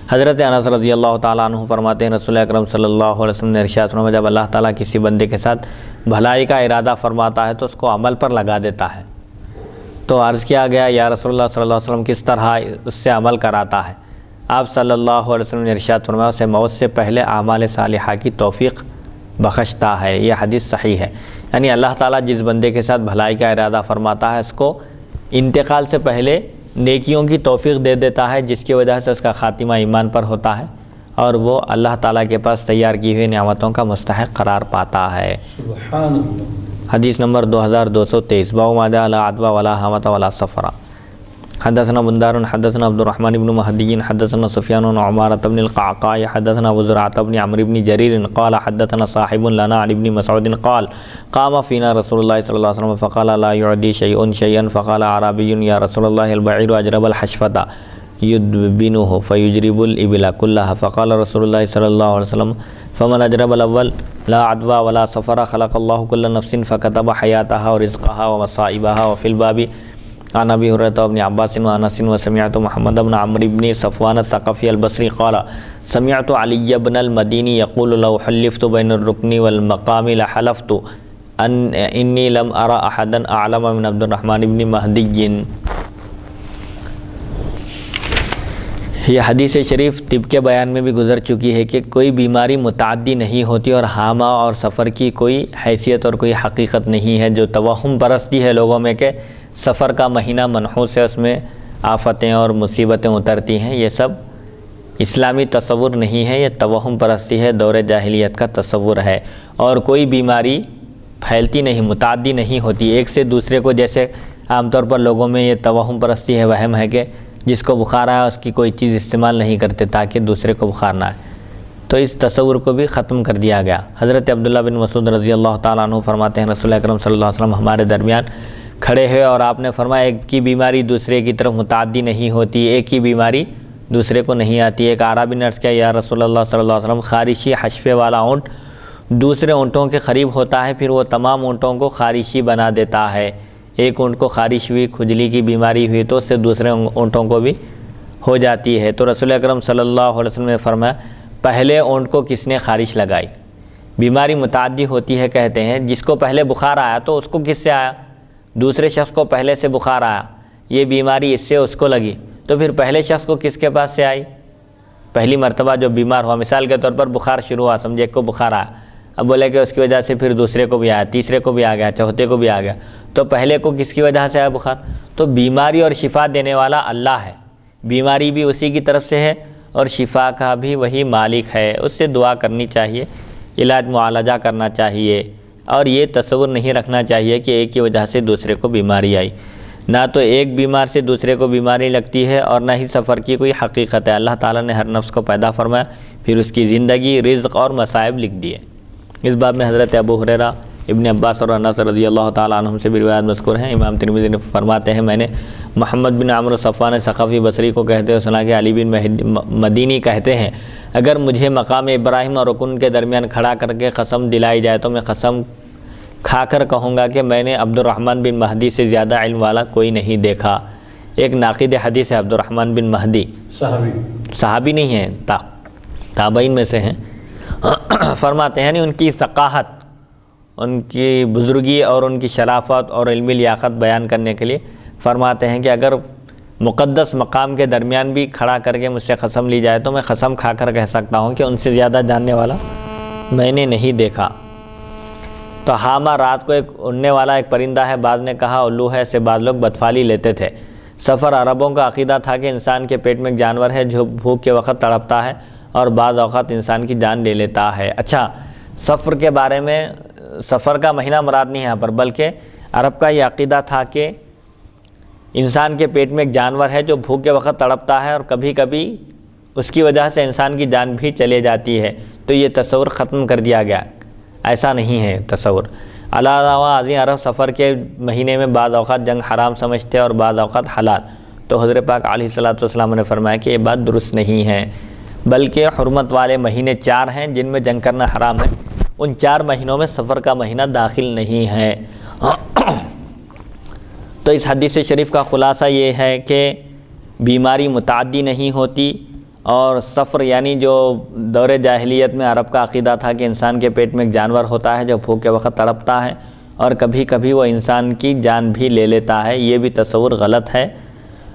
Speaker 1: حضرت انس رضی اللہ تعالیٰ عنہ فرماتے ہیں رسول اکرم صلی اللہ علیہ وسلم نے ارشاد فرمایا جب اللہ تعالیٰ کسی بندے کے ساتھ بھلائی کا ارادہ فرماتا ہے تو اس کو عمل پر لگا دیتا ہے۔ تو عرض کیا گیا یا رسول اللہ صلی اللہ علیہ وسلم کس طرح اس سے عمل کراتا ہے؟ آپ صلی اللہ علیہ وسلم نے ارشاد فرمایا اسے موت سے پہلے اعمال صالحہ کی توفیق بخشتا ہے۔ یہ حدیث صحیح ہے، یعنی اللہ تعالیٰ جس بندے کے ساتھ بھلائی کا ارادہ فرماتا ہے اس کو انتقال سے پہلے نیکیوں کی توفیق دے دیتا ہے، جس کی وجہ سے اس کا خاتمہ ایمان پر ہوتا ہے اور وہ اللہ تعالیٰ کے پاس تیار کی ہوئی نعمتوں کا مستحق قرار پاتا ہے۔
Speaker 2: سبحان اللہ۔
Speaker 1: حدیث نمبر 2223 باب ما جاء لا عدوى ولا حامة ولا صفرا حدثنا بندار حدثنا عبد الرحمن بن مهدي حدثنا سفيان بن عمارة بن القعقاع حدثنا ابو زرعة بن عمرو بن جرير قال حدثنا صاحب لنا عن ابن مسعود قال قام فينا رسول الله صلى الله عليه وسلم فقال لا يعدي شيء شيئا فقال اعرابي يا رسول الله البعير اجرب الحشفة يدبنه فيجرب الإبل كلها فقال رسول الله صلى الله عليه وسلم فمن اجرب الاول لا عدوى ولا صفر خلق الله كل نفس فكتب حياتها ورزقها ومصائبها وفي الباب عن ابي هريره وابن عباس وانس وسمعت محمد بن عمرو بن صفوان الثقفي البصري قال سمعت علي بن المديني يقول لو حلفت بين الركن والمقام لحلفت اني لم ارى احدا اعلم من عبد الرحمن بن مهدي۔ یہ حدیث شریف طب کے بیان میں بھی گزر چکی ہے کہ کوئی بیماری متعدی نہیں ہوتی اور حامہ اور سفر کی کوئی حیثیت اور کوئی حقیقت نہیں ہے۔ جو توہم پرستی ہے لوگوں میں کہ سفر کا مہینہ منحوس ہے، اس میں آفتیں اور مصیبتیں اترتی ہیں، یہ سب اسلامی تصور نہیں ہے، یہ توہم پرستی ہے، دور جاہلیت کا تصور ہے۔ اور کوئی بیماری پھیلتی نہیں، متعدی نہیں ہوتی ایک سے دوسرے کو، جیسے عام طور پر لوگوں میں یہ توہم پرستی ہے، وہم ہے کہ جس کو بخار آیا اس کی کوئی چیز استعمال نہیں کرتے تاکہ دوسرے کو بخار نہ آئے۔ تو اس تصور کو بھی ختم کر دیا گیا۔ حضرت عبداللہ بن مسعود رضی اللہ تعالیٰ عنہ فرماتے ہیں رسول اکرم صلی اللہ علیہ وسلم ہمارے درمیان کھڑے ہوئے اور آپ نے فرمایا ایک کی بیماری دوسرے کی طرف متعدی نہیں ہوتی، ایک کی بیماری دوسرے کو نہیں آتی۔ ایک اعرابی نے عرض کیا یا رسول اللہ صلی اللہ علیہ وسلم خارشی حشفے والا اونٹ دوسرے اونٹوں کے قریب ہوتا ہے، پھر وہ تمام اونٹوں کو خارشی بنا دیتا ہے۔ ایک اونٹ کو خارش ہوئی، کھجلی کی بیماری ہوئی تو اس سے دوسرے اونٹوں کو بھی ہو جاتی ہے۔ تو رسول اکرم صلی اللہ علیہ وسلم نے فرمایا پہلے اونٹ کو کس نے خارش لگائی؟ بیماری متعدی ہوتی ہے کہتے ہیں، جس کو پہلے بخار آیا تو اس کو کس سے آیا؟ دوسرے شخص کو پہلے سے بخار آیا، یہ بیماری اس سے اس کو لگی تو پھر پہلے شخص کو کس کے پاس سے آئی؟ پہلی مرتبہ جو بیمار ہوا، مثال کے طور پر بخار شروع ہوا، سمجھے ایک کو بخار آیا، اب بولے کہ اس کی وجہ سے پھر دوسرے کو بھی آیا، تیسرے کو بھی آ گیا، چوتھے کو بھی آ گیا، تو پہلے کو کس کی وجہ سے آیا بخار؟ تو بیماری اور شفا دینے والا اللہ ہے، بیماری بھی اسی کی طرف سے ہے اور شفا کا بھی وہی مالک ہے، اس سے دعا کرنی چاہیے، علاج معالجہ کرنا چاہیے، اور یہ تصور نہیں رکھنا چاہیے کہ ایک کی وجہ سے دوسرے کو بیماری آئی۔ نہ تو ایک بیمار سے دوسرے کو بیماری لگتی ہے اور نہ ہی سفر کی کوئی حقیقت ہے۔ اللہ تعالیٰ نے ہر نفس کو پیدا فرمایا، پھر اس کی زندگی، رزق اور مصائب لکھ دیے۔ اس باب میں حضرت ابو ہریرہ، ابن عباس اور انس رضی اللہ تعالیٰ عنہم سے بھی روایات مذکور ہیں۔ امام ترمذی نے فرماتے ہیں میں نے محمد بن عمرو صفوان ثقفی بصری کو کہتے ہوئے سنا کہ علی بن مدینی کہتے ہیں اگر مجھے مقام ابراہیم اور رکن کے درمیان کھڑا کر کے قسم دلائی جائے تو میں قسم کھا کر کہوں گا کہ میں نے عبد الرحمن بن مہدی سے زیادہ علم والا کوئی نہیں دیکھا۔ ایک ناقد حدیث ہے عبد الرحمن بن مہدی، صحابی نہیں ہیں، تابعین میں سے ہیں۔ فرماتے ہیں ان کی ثقاہت، ان کی بزرگی اور ان کی شرافت اور علمی لیاقت بیان کرنے کے لیے فرماتے ہیں کہ اگر مقدس مقام کے درمیان بھی کھڑا کر کے مجھ سے قسم لی جائے تو میں قسم کھا کر کہہ سکتا ہوں کہ ان سے زیادہ جاننے والا میں نے نہیں دیکھا۔ تو حامہ رات کو ایک اڑنے والا ایک پرندہ ہے، بعض نے کہا الو ہے، سے بعض لوگ بدفالی لیتے تھے۔ سفر عربوں کا عقیدہ تھا کہ انسان کے پیٹ میں ایک جانور ہے جو بھوک کے وقت تڑپتا ہے اور بعض اوقات انسان کی جان لے لیتا ہے۔ اچھا، سفر کے بارے میں سفر کا مہینہ مراد نہیں یہاں پر، بلکہ عرب کا یہ عقیدہ تھا کہ انسان کے پیٹ میں ایک جانور ہے جو بھوک کے وقت تڑپتا ہے اور کبھی کبھی اس کی وجہ سے انسان کی جان بھی چلے جاتی ہے، تو یہ تصور ختم کر دیا گیا، ایسا نہیں ہے تصور۔ علاوہ ازیں عرب سفر کے مہینے میں بعض اوقات جنگ حرام سمجھتے اور بعض اوقات حلال، تو حضرت پاک علیہ الصلوۃ والسلام نے فرمایا کہ یہ بات درست نہیں ہے، بلکہ حرمت والے مہینے 4 ہیں جن میں جنگ کرنا حرام ہے، ان 4 مہینوں میں سفر کا مہینہ داخل نہیں ہے۔ تو اس حدیث شریف کا خلاصہ یہ ہے کہ بیماری متعدی نہیں ہوتی، اور سفر یعنی جو دور جاہلیت میں عرب کا عقیدہ تھا کہ انسان کے پیٹ میں ایک جانور ہوتا ہے جو بھوک کے وقت تڑپتا ہے اور کبھی کبھی وہ انسان کی جان بھی لے لیتا ہے، یہ بھی تصور غلط ہے۔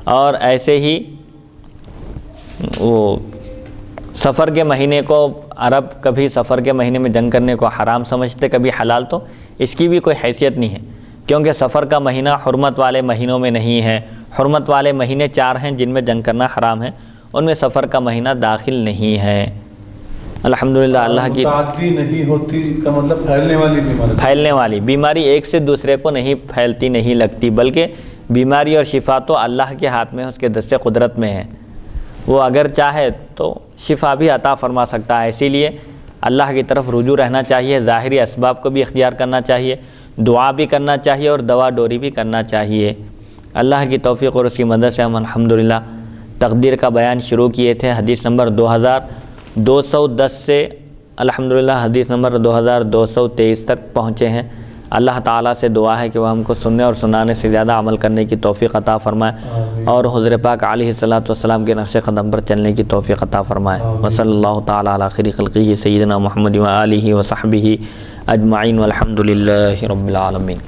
Speaker 1: اور ایسے ہی وہ سفر کے مہینے کو عرب کبھی سفر کے مہینے میں جنگ کرنے کو حرام سمجھتے، کبھی حلال، تو اس کی بھی کوئی حیثیت نہیں ہے، کیونکہ سفر کا مہینہ حرمت والے مہینوں میں نہیں ہے۔ حرمت والے مہینے 4 ہیں جن میں جنگ کرنا حرام ہے، ان میں سفر کا مہینہ داخل نہیں ہے۔ الحمدللہ اللہ کی
Speaker 2: متعدی نہیں ہوتی کا مطلب
Speaker 1: پھیلنے والی بیماری ایک سے دوسرے کو نہیں پھیلتی، نہیں لگتی، بلکہ بیماری اور شفا تو اللہ کے ہاتھ میں، اس کے دست قدرت میں ہے، وہ اگر چاہے تو شفا بھی عطا فرما سکتا ہے۔ اسی لیے اللہ کی طرف رجوع رہنا چاہیے، ظاہری اسباب کو بھی اختیار کرنا چاہیے، دعا بھی کرنا چاہیے اور دوا ڈوری بھی کرنا چاہیے۔ اللہ کی توفیق اور اس کی مدد سے ہم الحمدللہ تقدیر کا بیان شروع کیے تھے، حدیث نمبر 2210 سے الحمدللہ حدیث نمبر 2223 تک پہنچے ہیں۔ اللہ تعالیٰ سے دعا ہے کہ وہ ہم کو سننے اور سنانے سے زیادہ عمل کرنے کی توفیق عطا فرمائے اور حضور پاک علیہ الصلوۃ والسلام کے نقش قدم پر چلنے کی توفیق عطا فرمائے۔ وصلی اللہ تعالیٰ علی خیر خلقہ سیدنا محمد و آلہ و صحبہ اجمعین والحمدللہ رب العالمین۔